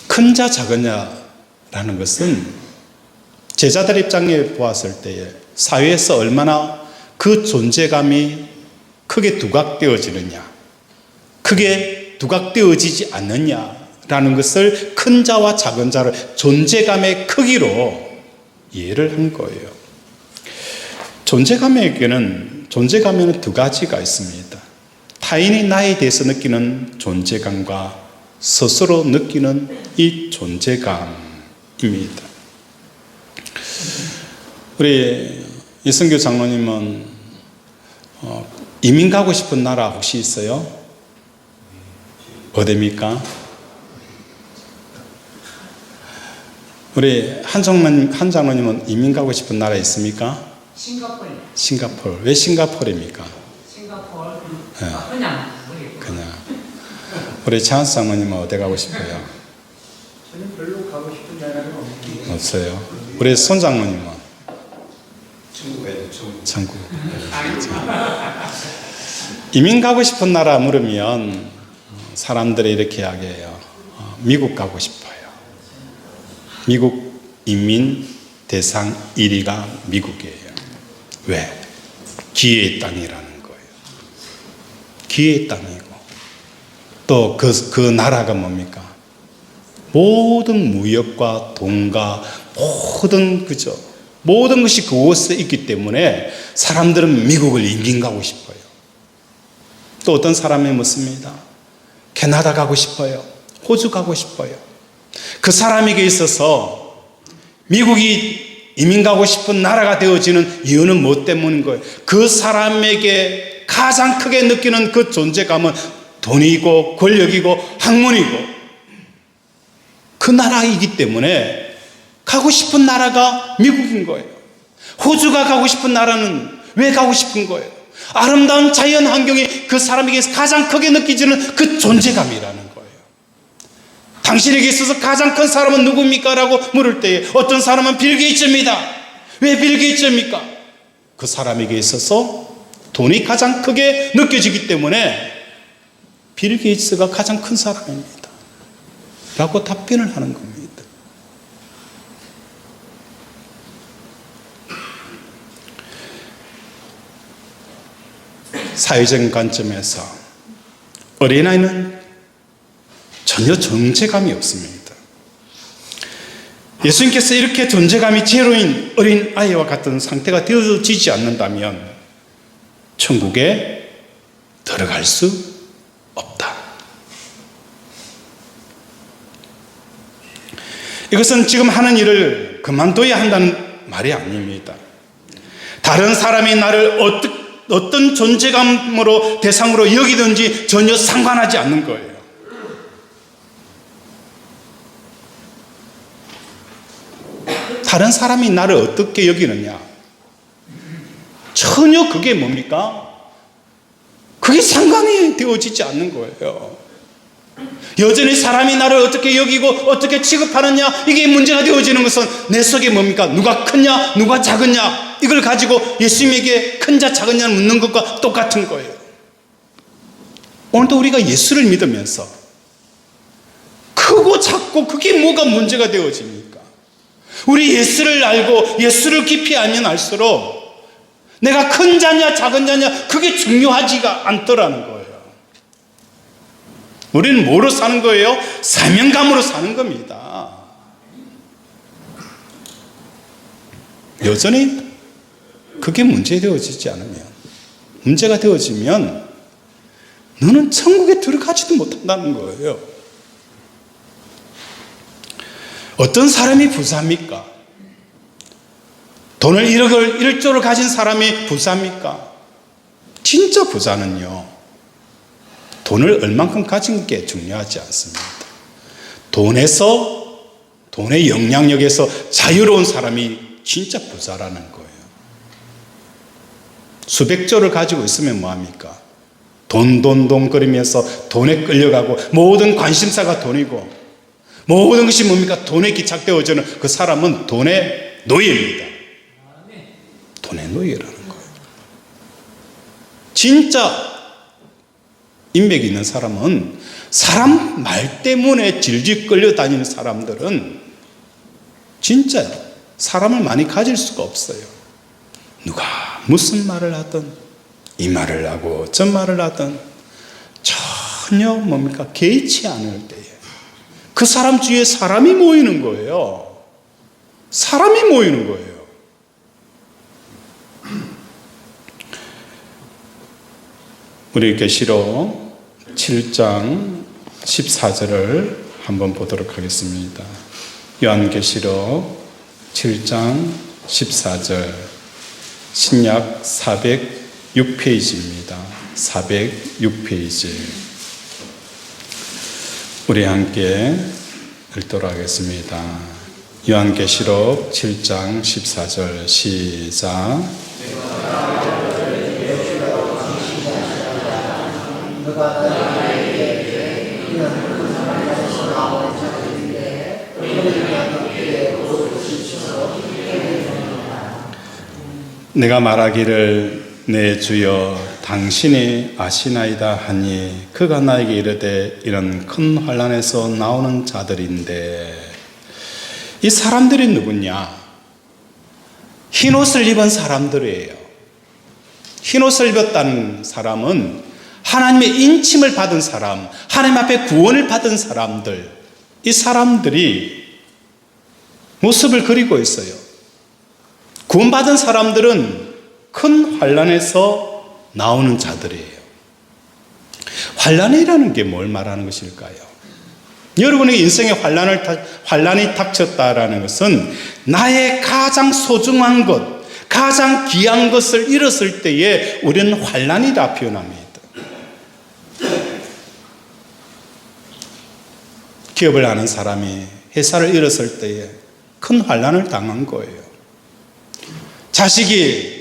큰 자 작으냐라는 것은 제자들 입장에 보았을 때에 사회에서 얼마나 그 존재감이 크게 두각되어지느냐, 크게 두각되어지지 않느냐라는 것을 큰 자와 작은 자를 존재감의 크기로 이해를 한 거예요. 존재감에는 두 가지가 있습니다. 타인이 나에 대해서 느끼는 존재감과 스스로 느끼는 이 존재감입니다. 우리 이성규 장로님은 이민 가고 싶은 나라 혹시 있어요? 어디입니까? 우리 한 장로님은 이민 가고 싶은 나라 있습니까? 싱가포르. 싱가포르. 왜 싱가포르입니까? 싱가포르. 네. 그냥. 그냥. 우리 차은수 장모님은 어디 가고 싶어요? 저는 별로 가고 싶은 나라는 없는데 없어요. 우리 손 장모님은? 천국에 천국. 이민 가고 싶은 나라 물으면 사람들이 이렇게 이야기해요. 미국 가고 싶어요. 미국 이민 대상 1위가 미국이에요. 왜? 기회의 땅이라는 거예요. 기회의 땅이고 또 그 나라가 뭡니까? 모든 무역과 돈과 모든 그죠? 모든 것이 그곳에 있기 때문에 사람들은 미국을 이민 가고 싶어요. 또 어떤 사람이 묻습니다. 캐나다 가고 싶어요. 호주 가고 싶어요. 그 사람에게 있어서 미국이 이민 가고 싶은 나라가 되어지는 이유는 무엇 때문인 거예요? 그 사람에게 가장 크게 느끼는 그 존재감은 돈이고 권력이고 학문이고 그 나라이기 때문에 가고 싶은 나라가 미국인 거예요. 호주가 가고 싶은 나라는 왜 가고 싶은 거예요? 아름다운 자연 환경이 그 사람에게 가장 크게 느껴지는 그 존재감이라는 거예요. 당신에게 있어서 가장 큰 사람은 누굽니까? 라고 물을 때 어떤 사람은 빌 게이츠입니다. 왜 빌 게이츠입니까? 그 사람에게 있어서 돈이 가장 크게 느껴지기 때문에 빌 게이츠가 가장 큰 사람입니다. 라고 답변을 하는 겁니다. 사회적인 관점에서 어린아이는 전혀 존재감이 없습니다. 예수님께서 이렇게 존재감이 제로인 어린아이와 같은 상태가 되어지지 않는다면 천국에 들어갈 수 없다. 이것은 지금 하는 일을 그만둬야 한다는 말이 아닙니다. 다른 사람이 나를 어떤 존재감으로 대상으로 여기든지 전혀 상관하지 않는 거예요. 다른 사람이 나를 어떻게 여기느냐 전혀 그게 뭡니까? 그게 상관이 되어지지 않는 거예요. 여전히 사람이 나를 어떻게 여기고 어떻게 취급하느냐 이게 문제가 되어지는 것은 내 속에 뭡니까? 누가 크냐 누가 작으냐 이걸 가지고 예수님에게 큰자 작은냐 묻는 것과 똑같은 거예요. 오늘도 우리가 예수를 믿으면서 크고 작고 그게 뭐가 문제가 되어집니까? 우리 예수를 알고 예수를 깊이 알면 알수록 내가 큰 자냐 작은 자냐 그게 중요하지가 않더라는 거예요. 우리는 뭐로 사는 거예요? 사명감으로 사는 겁니다. 여전히 그게 문제되어지지 않으면, 문제가 되어지면 너는 천국에 들어가지도 못한다는 거예요. 어떤 사람이 부자입니까? 돈을 1조를 가진 사람이 부자입니까? 진짜 부자는요, 돈을 얼만큼 가진 게 중요하지 않습니다. 돈의 영향력에서 자유로운 사람이 진짜 부자라는 거예요. 수백조를 가지고 있으면 뭐합니까? 돈거리면서 돈에 끌려가고 모든 관심사가 돈이고 모든 것이 뭡니까? 돈에 기착되어지는 그 사람은 돈의 노예입니다. 돈의 노예라는 거예요. 진짜 인맥이 있는 사람은 사람 말 때문에 질질 끌려다니는 사람들은 진짜 사람을 많이 가질 수가 없어요. 누가 무슨 말을 하든 이 말을 하고 저 말을 하든 전혀 뭡니까? 개의치 않을 때에 그 사람 주위에 사람이 모이는 거예요. 사람이 모이는 거예요. 우리 계시록 7장 14절을 한번 보도록 하겠습니다. 요한계시록 7장 14절 신약 406페이지입니다. 406페이지 우리 함께 읽도록 하겠습니다. 요한계시록 7장 14절 시작. 내가 말하기를 내 주여 당신이 아시나이다 하니 그가 나에게 이르되 이런 큰 환난에서 나오는 자들인데, 이 사람들이 누구냐? 흰옷을 입은 사람들이에요. 흰옷을 입었다는 사람은 하나님의 인침을 받은 사람, 하나님 앞에 구원을 받은 사람들, 이 사람들이 모습을 그리고 있어요. 구원받은 사람들은 큰 환난에서 나오는 자들이에요. 환난이라는 게 뭘 말하는 것일까요? 여러분의 인생에 환난이 닥쳤다라는 것은 나의 가장 소중한 것, 가장 귀한 것을 잃었을 때에 우리는 환난이라 표현합니다. 기업을 하는 사람이 회사를 잃었을 때에 큰 환난을 당한 거예요. 자식이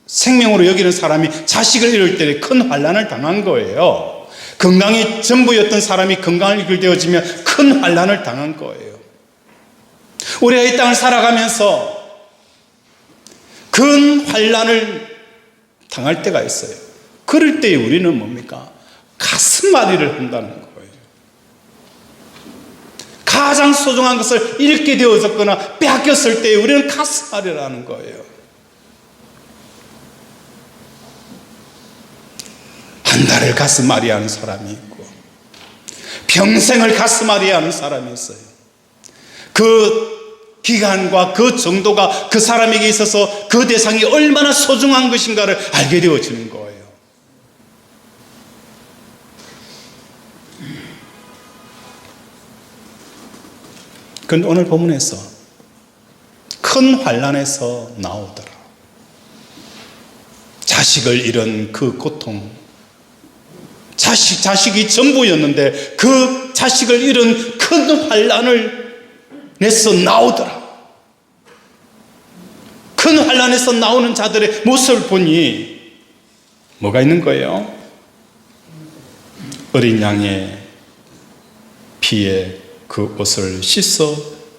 생명으로 여기는 사람이 자식을 잃을 때 큰 환난을 당한 거예요. 건강이 전부였던 사람이 건강을 잃게 되어지면 큰 환난을 당한 거예요. 우리가 이 땅을 살아가면서 큰 환난을 당할 때가 있어요. 그럴 때 우리는 뭡니까? 가슴앓이를 한다는 거예요. 가장 소중한 것을 잃게 되어졌거나 빼앗겼을 때 우리는 가슴앓이를 하는 거예요. 한 달을 가슴앓이 하는 사람이 있고 평생을 가슴앓이 하는 사람이 있어요. 그 기간과 그 정도가 그 사람에게 있어서 그 대상이 얼마나 소중한 것인가를 알게 되어지는 거예요. 그런데 오늘 본문에서 큰 환난에서 나오더라. 자식을 잃은 그 고통, 자식이 전부였는데 그 자식을 잃은 큰 환난을 내서 나오더라. 큰 환난에서 나오는 자들의 모습을 보니 뭐가 있는 거예요? 어린 양의 피에 그 옷을 씻어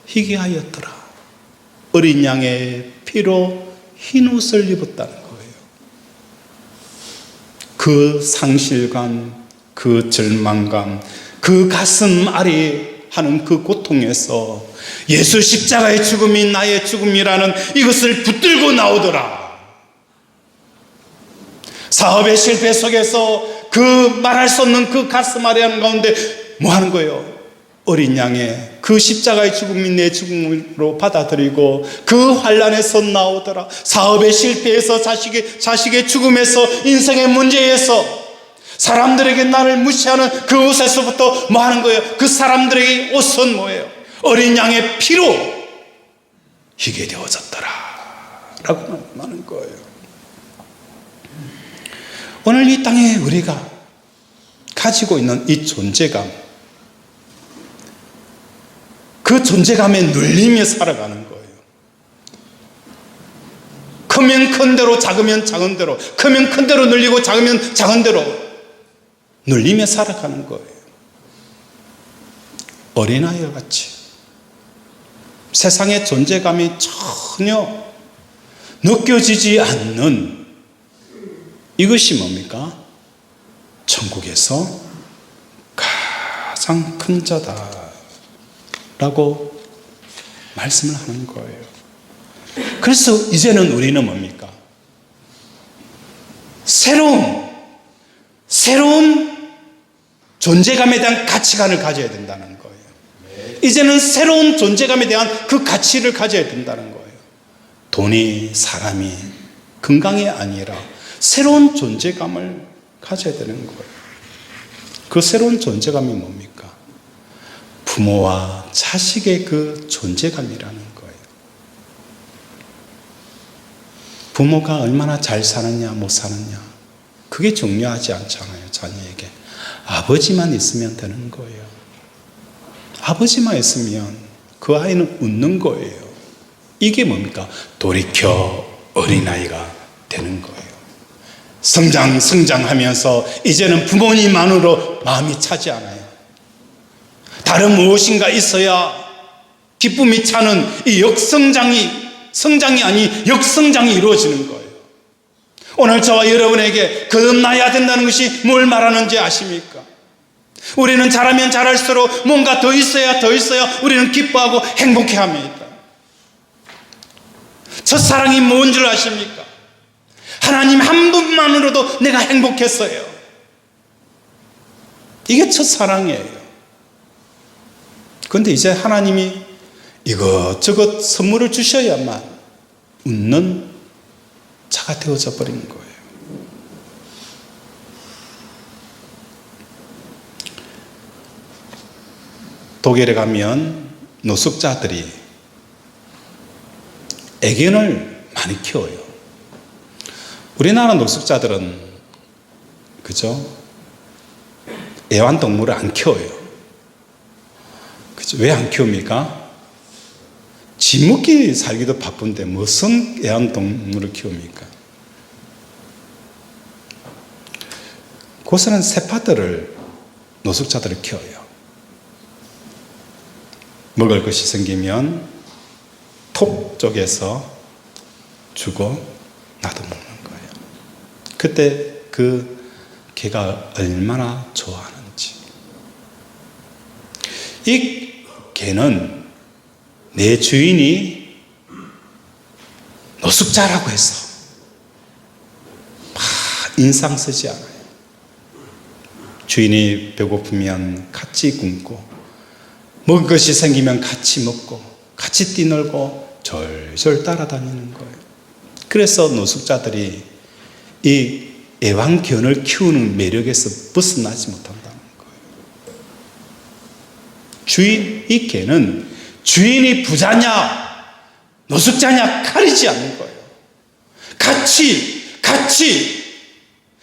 희게 하였더라. 어린 양의 피로 흰 옷을 입었다는 거예요. 그 상실감, 그 절망감, 그 가슴 아리 하는 그 고통에서 예수 십자가의 죽음이 나의 죽음이라는 이것을 붙들고 나오더라. 사업의 실패 속에서 그 말할 수 없는 그 가슴 아리 하는 가운데 뭐 하는 거예요? 어린 양의 그 십자가의 죽음이 내 죽음으로 받아들이고 그 환난에서 나오더라. 사업의 실패에서 자식의 죽음에서 인생의 문제에서 사람들에게 나를 무시하는 그 옷에서부터 뭐 하는 거예요? 그 사람들에게 옷은 뭐예요? 어린 양의 피로 희게 되어졌더라 라고 말하는 거예요. 오늘 이 땅에 우리가 가지고 있는 이 존재감, 그 존재감에 눌리며 살아가는 거예요. 크면 큰 대로, 작으면 작은 대로, 크면 큰 대로 눌리고 작으면 작은 대로 눌리며 살아가는 거예요. 어린아이와 같이 세상의 존재감이 전혀 느껴지지 않는 이것이 뭡니까? 천국에서 가장 큰 자다 라고 말씀을 하는 거예요. 그래서 이제는 우리는 뭡니까? 새로운 존재감에 대한 가치관을 가져야 된다는 거예요. 이제는 새로운 존재감에 대한 그 가치를 가져야 된다는 거예요. 돈이, 사람이, 건강이 아니라 새로운 존재감을 가져야 되는 거예요. 그 새로운 존재감이 뭡니까? 부모와 자식의 그 존재감이라는 거예요. 부모가 얼마나 잘 사느냐 못 사느냐 그게 중요하지 않잖아요. 자녀에게 아버지만 있으면 되는 거예요. 아버지만 있으면 그 아이는 웃는 거예요. 이게 뭡니까? 돌이켜 어린아이가 되는 거예요. 성장하면서 이제는 부모님만으로 마음이 차지 않아요. 다른 무엇인가 있어야 기쁨이 차는 이 역성장이 성장이 아닌 역성장이 이루어지는 거예요. 오늘 저와 여러분에게 거듭나야 된다는 것이 뭘 말하는지 아십니까? 우리는 자라면 자랄수록 뭔가 더 있어야 우리는 기뻐하고 행복해합니다. 첫사랑이 뭔 줄 아십니까? 하나님 한 분만으로도 내가 행복했어요. 이게 첫사랑이에요. 그런데 이제 하나님이 이것저것 선물을 주셔야만 웃는 자가 되어져 버린 거예요. 독일에 가면 노숙자들이 애견을 많이 키워요. 우리나라 노숙자들은 그죠? 애완동물을 안 키워요. 그죠? 왜 안 키웁니까? 지 먹기 살기도 바쁜데 무슨 애완동물을 키웁니까? 곳에는 세파들을 노숙자들을 키워요. 먹을 것이 생기면 톱 쪽에서 주고 나도 먹는 거예요. 그때 그 개가 얼마나 좋아하는지. 이 개는 내 주인이 노숙자라고 해서 막 인상 쓰지 않아요. 주인이 배고프면 같이 굶고 먹을 것이 생기면 같이 먹고 같이 뛰놀고 절절 따라다니는 거예요. 그래서 노숙자들이 이 애완견을 키우는 매력에서 벗어나지 못한다는 거예요. 이 개는 주인이 부자냐 노숙자냐 가리지 않는 거예요. 같이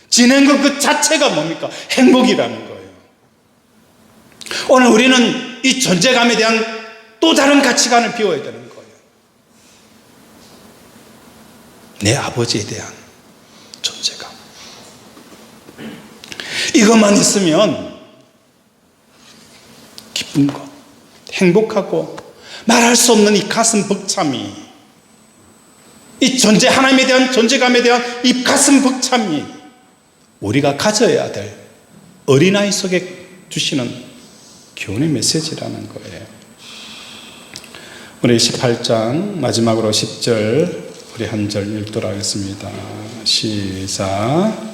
지낸 것 그 자체가 뭡니까? 행복이라는 거예요. 오늘 우리는 이 존재감에 대한 또 다른 가치관을 비워야 되는 거예요. 내 아버지에 대한 존재감. 이것만 있으면 기쁜 것, 행복하고 말할 수 없는 이 가슴 벅참이, 이 존재, 하나님에 대한 존재감에 대한 이 가슴 벅참이 우리가 가져야 될 어린아이 속에 주시는 교훈의 메시지라는 거예요. 우리 18장 마지막으로 10절 우리 한 절 읽도록 하겠습니다. 시작.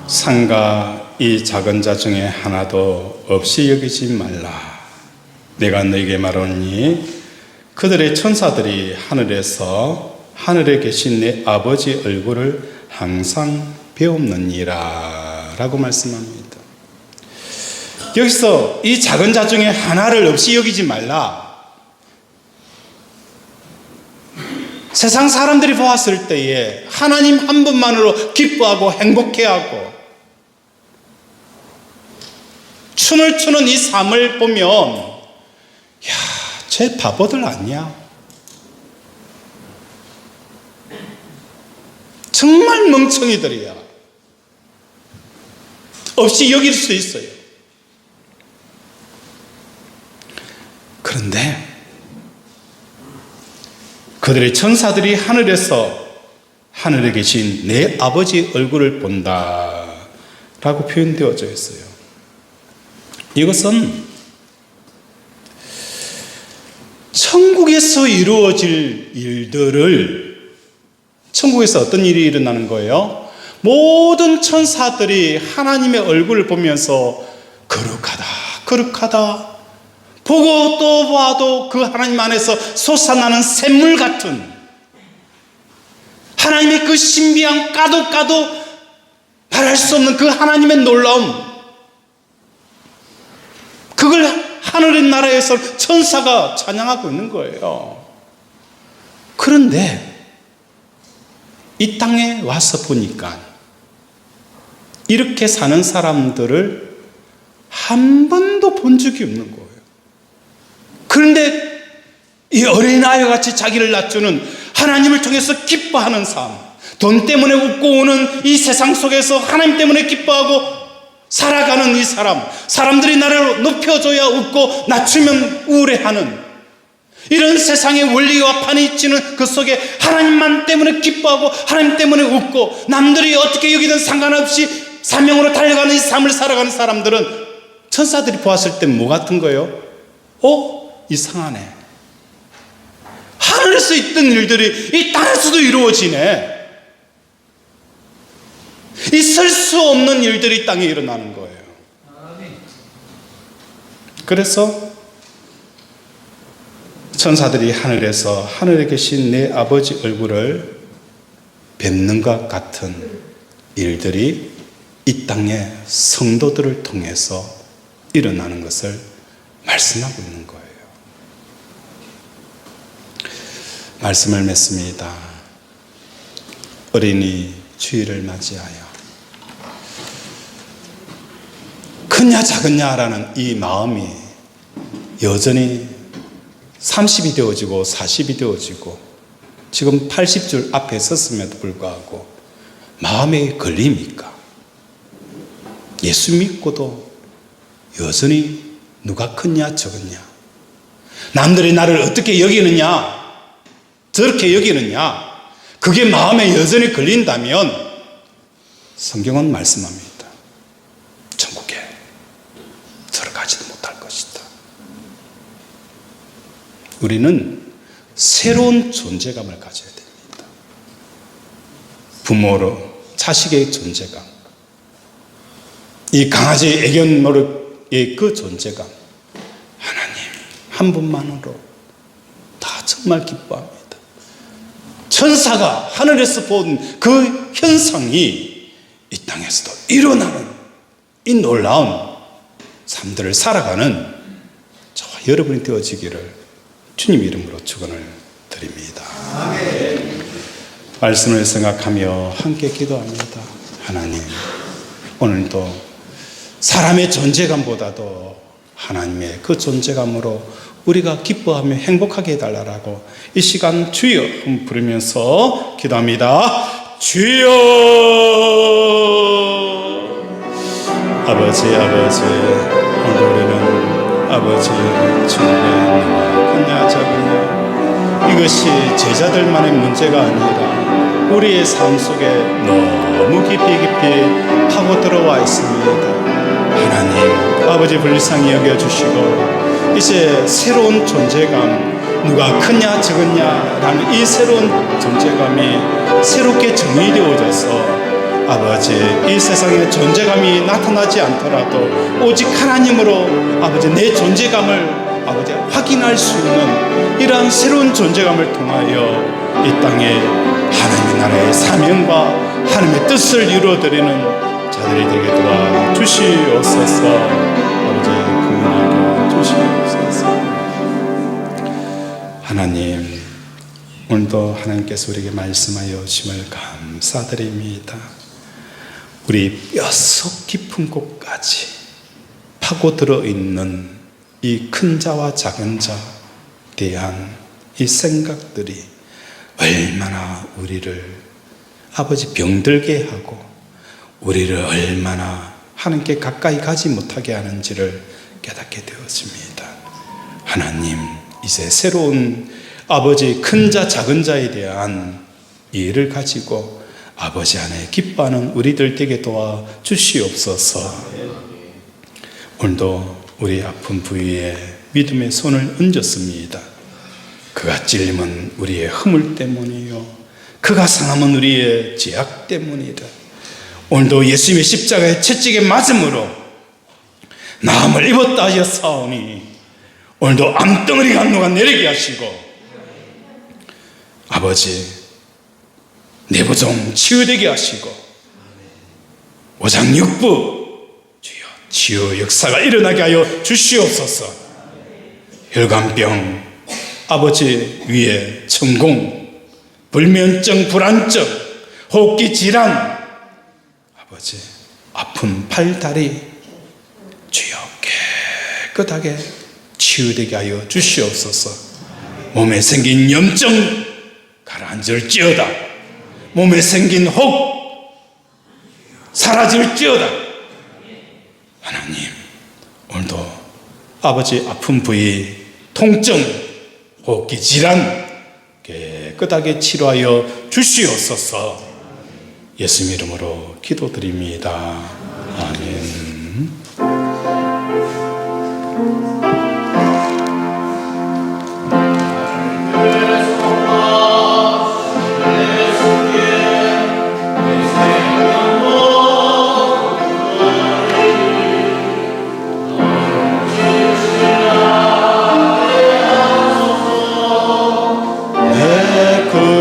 상가 이 작은 자 중에 하나도 없이 여기지 말라. 내가 너에게 말하노니 그들의 천사들이 하늘에 계신 내 아버지 얼굴을 항상 배웁느니라 라고 말씀합니다. 여기서 이 작은 자 중에 하나를 없이 여기지 말라. 세상 사람들이 보았을 때에 하나님 한 분만으로 기뻐하고 행복해하고 춤을 추는 이 삶을 보면 쟤 바보들 아니야? 정말 멍청이들이야. 없이 여길 수 있어요. 그런데 그들의 천사들이 하늘에 계신 내 아버지 얼굴을 본다 라고 표현되어져 있어요. 이것은 천국에서 이루어질 일들을, 천국에서 어떤 일이 일어나는 거예요? 모든 천사들이 하나님의 얼굴을 보면서 거룩하다 보고 또 봐도 그 하나님 안에서 솟아나는 샘물 같은 하나님의 그 신비한 까도 말할 수 없는 그 하나님의 놀라움, 그걸 하늘의 나라에서 천사가 찬양하고 있는 거예요. 그런데 이 땅에 와서 보니까 이렇게 사는 사람들을 한 번도 본 적이 없는 거예요. 그런데 이 어린아이와 같이 자기를 낮추는, 하나님을 통해서 기뻐하는 삶, 돈 때문에 웃고 오는 이 세상 속에서 하나님 때문에 기뻐하고 살아가는 이 사람들이 나를 높여줘야 웃고 낮추면 우울해하는 이런 세상의 원리와 판이 치는 그 속에 하나님만 때문에 기뻐하고 하나님 때문에 웃고 남들이 어떻게 여기든 상관없이 사명으로 달려가는 이 삶을 살아가는 사람들은 천사들이 보았을 때 뭐 같은 거예요? 이상하네. 하늘에서 있던 일들이 이 땅에서도 이루어지네. 있을 수 없는 일들이 땅에 일어나는 거예요. 그래서 천사들이 하늘에서 하늘에 계신 내 아버지 얼굴을 뵙는 것 같은 일들이 이 땅의 성도들을 통해서 일어나는 것을 말씀하고 있는 거예요. 말씀을 맺습니다. 어린이 주일을 맞이하여 크냐 작으냐라는 이 마음이 여전히 30이 되어지고 40이 되어지고 지금 80줄 앞에 섰음에도 불구하고 마음에 걸립니까? 예수 믿고도 여전히 누가 크냐 적으냐, 남들이 나를 어떻게 여기느냐 저렇게 여기느냐, 그게 마음에 여전히 걸린다면 성경은 말씀합니다. 천국에 들어가지도 못할 것이다. 우리는 새로운 존재감을 가져야 됩니다. 부모로 자식의 존재감, 이 강아지 애견 노릇의 그 존재감, 하나님 한 분만으로 다 정말 기뻐합니다. 천사가 하늘에서 본 그 현상이 이 땅에서도 일어나는 이 놀라운 삶들을 살아가는 저와 여러분이 되어지기를 주님 이름으로 축원을 드립니다. 아멘. 말씀을 생각하며 함께 기도합니다. 하나님, 오늘도 사람의 존재감보다도 하나님의 그 존재감으로 우리가 기뻐하며 행복하게 해달라고 이 시간 주여 부르면서 기도합니다. 주여, 아버지 오늘 우리는 아버지 주님의 크냐 작으냐 이것이 제자들만의 문제가 아니라 우리의 삶 속에 너무 깊이 파고 들어와 있습니다. 하나님 아버지 불쌍히 여겨주시고 이제 새로운 존재감, 누가 크냐 적으냐라는 이 새로운 존재감이 새롭게 정의되어져서 아버지 이 세상에 존재감이 나타나지 않더라도 오직 하나님으로 아버지 내 존재감을 아버지 확인할 수 있는 이러한 새로운 존재감을 통하여 이 땅에 하나님의 나라의 사명과 하나님의 뜻을 이루어드리는 자들이 되게 도와 주시옵소서. 아버지 긍휼하게 주시옵소서. 하나님, 오늘도 하나님께서 우리에게 말씀하여 주심을 감사드립니다. 우리 뼛속 깊은 곳까지 파고들어 있는 이 큰 자와 작은 자에 대한 이 생각들이 얼마나 우리를 아버지 병들게 하고 우리를 얼마나 하나님께 가까이 가지 못하게 하는지를 깨닫게 되었습니다. 하나님, 이제 새로운 아버지 큰 자 작은 자에 대한 이해를 가지고 아버지 안에 기뻐하는 우리들 되게 도와 주시옵소서. 오늘도 우리 아픈 부위에 믿음의 손을 얹었습니다. 그가 찔림은 우리의 허물 때문이요, 그가 상함은 우리의 죄악 때문이다. 오늘도 예수님의 십자가의 채찍에 맞음으로 나음을 입었다 하였사오니 오늘도 암덩어리가 녹아내리게 하시고 아버지 내부종 치유되게 하시고 오장육부 주여 치유 역사가 일어나게 하여 주시옵소서. 혈관병 아버지 위에 천공, 불면증, 불안증, 호흡기 질환, 아버지 아픈 팔, 다리 주여 깨끗하게 치유되게 하여 주시옵소서. 몸에 생긴 염증 가라앉을지어다. 몸에 생긴 혹 사라질지어다. 하나님, 오늘도 아버지 아픈 부위, 통증, 호흡기 질환 깨끗하게 치료하여 주시옵소서. 예수 이름으로 기도드립니다. 아멘.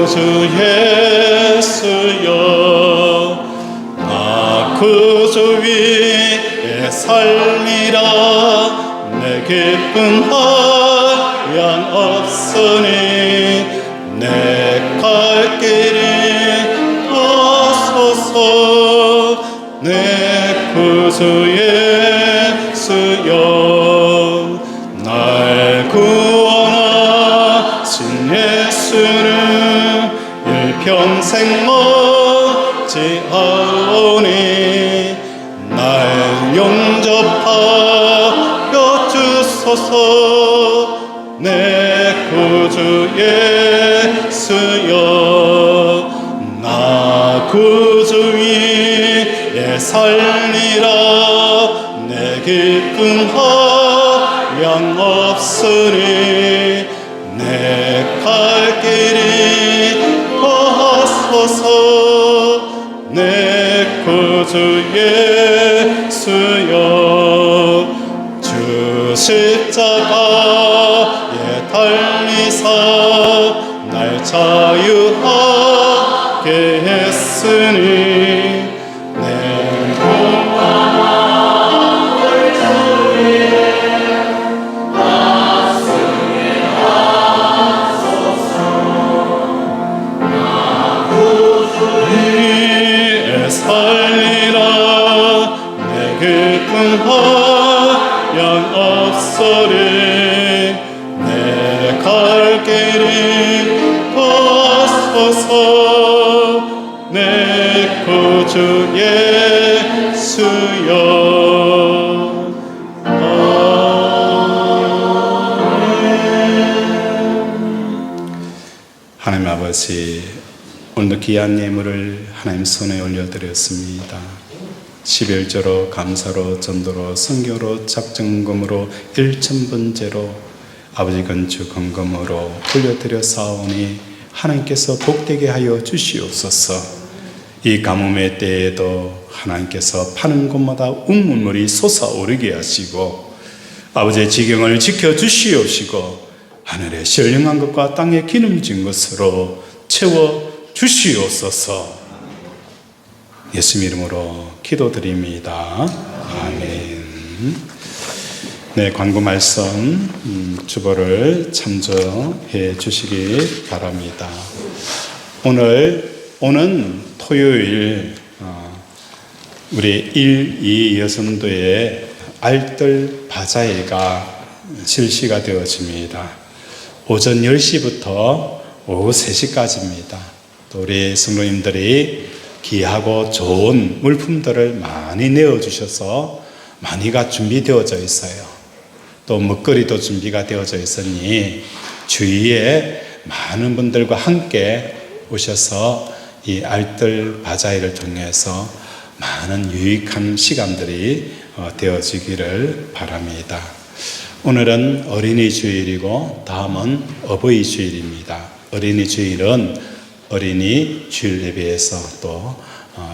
주 예수여, 나 그 주 위에 살리라. 내 기쁨 한량 없으니 내 갈 길이 없소서. 내 구주 예수여, 날 구원하신 예수는 일평생 어찌하오니 날 용접하여 주소서. 내 구주 예수여, 나 구주 위에 살리라. 내 기쁨 한량 없으니 내 갈 길이 없소서. 내 구주 예수여, 주 십자가에 달리사 날 자유하게 했으니 내 살리라. 내 기쁨 한량 없으리 내 갈 길이 없소서. 내 구주 예수여. 하나님 아버지, 오늘도 귀한 예물을 하나님 손에 올려드렸습니다. 11조로 감사로 전도로 선교로 작정금으로 일천번제로 아버지 건축 건금으로 올려드렸사오니 하나님께서 복되게 하여 주시옵소서. 이 가뭄의 때에도 하나님께서 파는 곳마다 우물물이 솟아오르게 하시고 아버지의 지경을 지켜주시옵시고 하늘에 신령한 것과 땅에 기름진 것으로 채워 주시옵소서. 예수 이름으로 기도드립니다. 아멘. 네, 광고 말씀 주보를 참조해 주시기 바랍니다. 오는 토요일 우리 1, 2 여성도의 알뜰 바자회가 실시가 되어집니다. 오전 10시부터 오후 3시까지입니다. 또 우리 성도님들이 귀하고 좋은 물품들을 많이 내어주셔서 많이가 준비되어져 있어요. 또 먹거리도 준비가 되어져 있으니 주위에 많은 분들과 함께 오셔서 이 알뜰 바자회를 통해서 많은 유익한 시간들이 되어지기를 바랍니다. 오늘은 어린이 주일이고 다음은 어버이 주일입니다. 어린이 주일은 어린이 주일 예배에서 또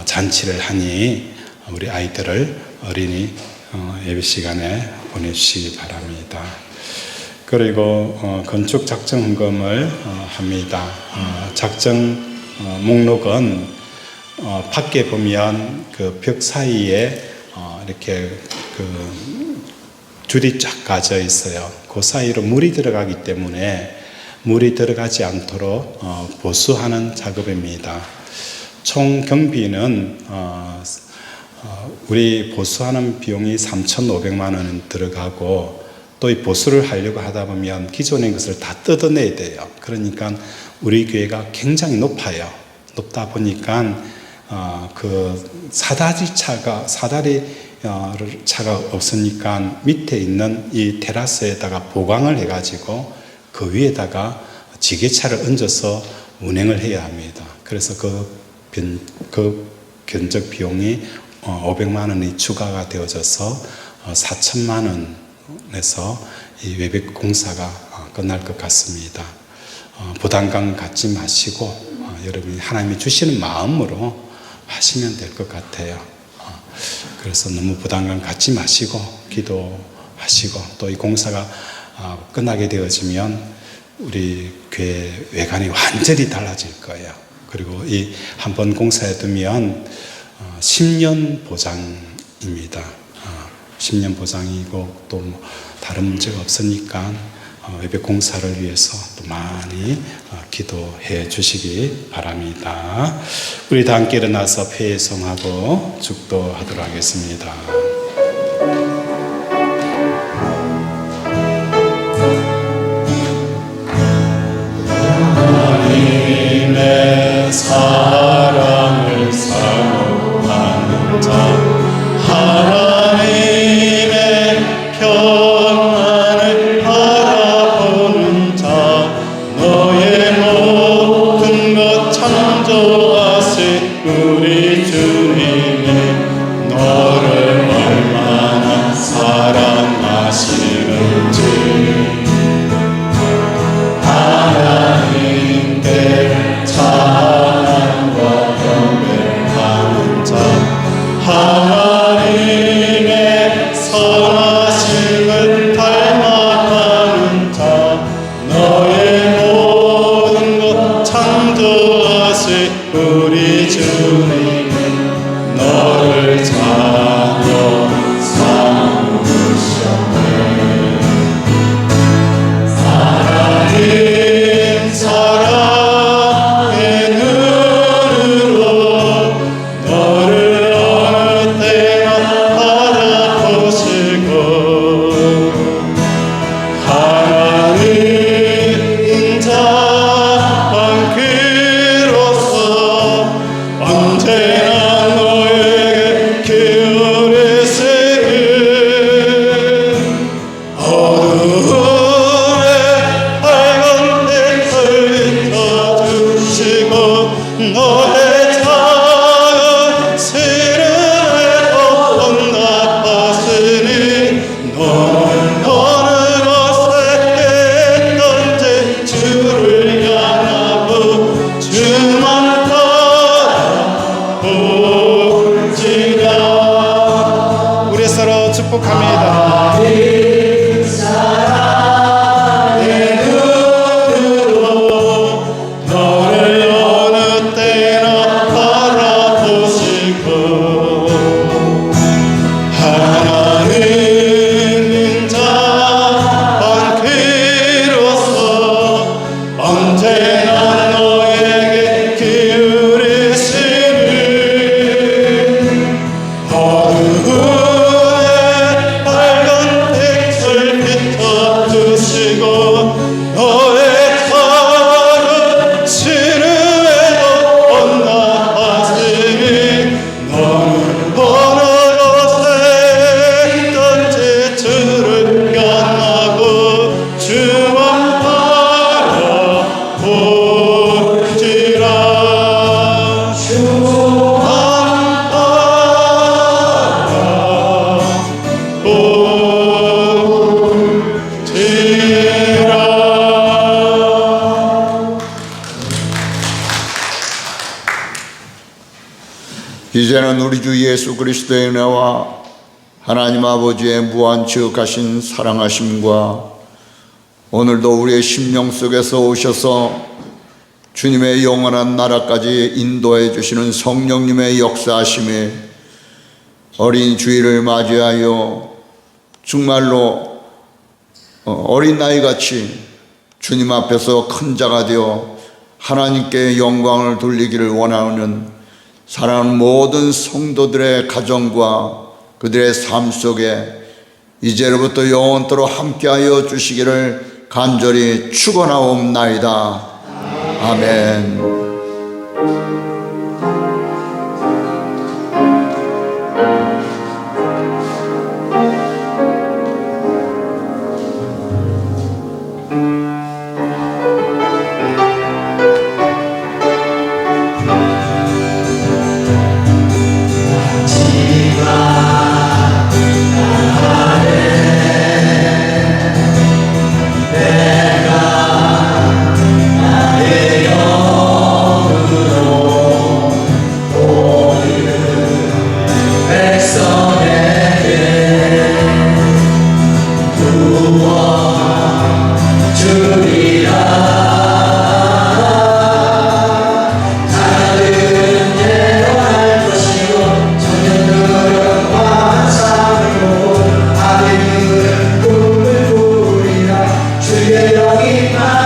잔치를 하니 우리 아이들을 어린이 예배 시간에 보내주시기 바랍니다. 그리고 건축 작정 헌금을 합니다. 작정 목록은 밖에 보면 그 벽 사이에 이렇게 줄이 쫙 가져 있어요. 그 사이로 물이 들어가기 때문에 물이 들어가지 않도록 보수하는 작업입니다. 총 경비는 우리 보수하는 비용이 3,500만 원 들어가고 또 이 보수를 하려고 하다 보면 기존의 것을 다 뜯어내야 돼요. 그러니까 우리 교회가 굉장히 높아요. 높다 보니까 그 사다리 차가 없으니까 밑에 있는 이 테라스에다가 보강을 해가지고 그 위에다가 지게차를 얹어서 운행을 해야 합니다. 그래서 그 견적 비용이 500만 원이 추가가 되어져서 4천만 원에서 이 외벽 공사가 끝날 것 같습니다. 부담감 갖지 마시고 여러분이 하나님이 주시는 마음으로 하시면 될 것 같아요. 그래서 너무 부담감 갖지 마시고 기도하시고 또 이 공사가 끝나게 되어지면 우리 교회 외관이 완전히 달라질 거예요. 그리고 이 한 번 공사해 두면 10년 보장입니다. 10년 보장이고 또 뭐 다른 문제가 없으니까 외벽 공사를 위해서 또 많이 기도해 주시기 바랍니다. 우리 다 함께 일어나서 회성하고 축도하도록 하겠습니다. 하나님의 사랑을 사모하는 자, 하나님의 평안을 바라보는 자, 너의 모든 것 창조하신 우리 주님이 너를 얼마나 사랑하시는지 하나님께 찬양과 경배하는 자, 하나님의 선하심을 닮아가는 자, 너의 모든 것 창조하신 우리 주님은 너를 자녀 삼으셨네. 하나님 사랑의 눈으로 너를 어느 때나 바라보시고 하나님 인자한 그로서 언제나 너에게 기울이시는 어둠에 빨간 빛을 비춰주시고 너의 작은 시름에도 응답하시니 너는 어느 곳에 있든지 주를 향하고 주만 바라볼지라. 우리 서로 축복합니다. 너를 어느 때나 바라보시고 하나님 인자한 그로서 언제나 너에게 기울이시는 어둠에 빨간 빛을 비춰주시고 너의 작은 시름에도 언납하시니 너는 어느 곳에 있든지 주를 향하고 주만 바라볼지라. 주만 바라볼지라. 이제는 우리 주 예수 그리스도의 은혜와 하나님 아버지의 무한지극하신 사랑하심과 오늘도 우리의 심령 속에서 오셔서 주님의 영원한 나라까지 인도해 주시는 성령님의 역사하심에 어린 주일을 맞이하여 정말로 어린 나이같이 주님 앞에서 큰 자가 되어 하나님께 영광을 돌리기를 원하는 사랑하는 모든 성도들의 가정과 그들의 삶 속에 이제로부터 영원토록 함께하여 주시기를 간절히 축원하옵나이다. 아멘. 너희만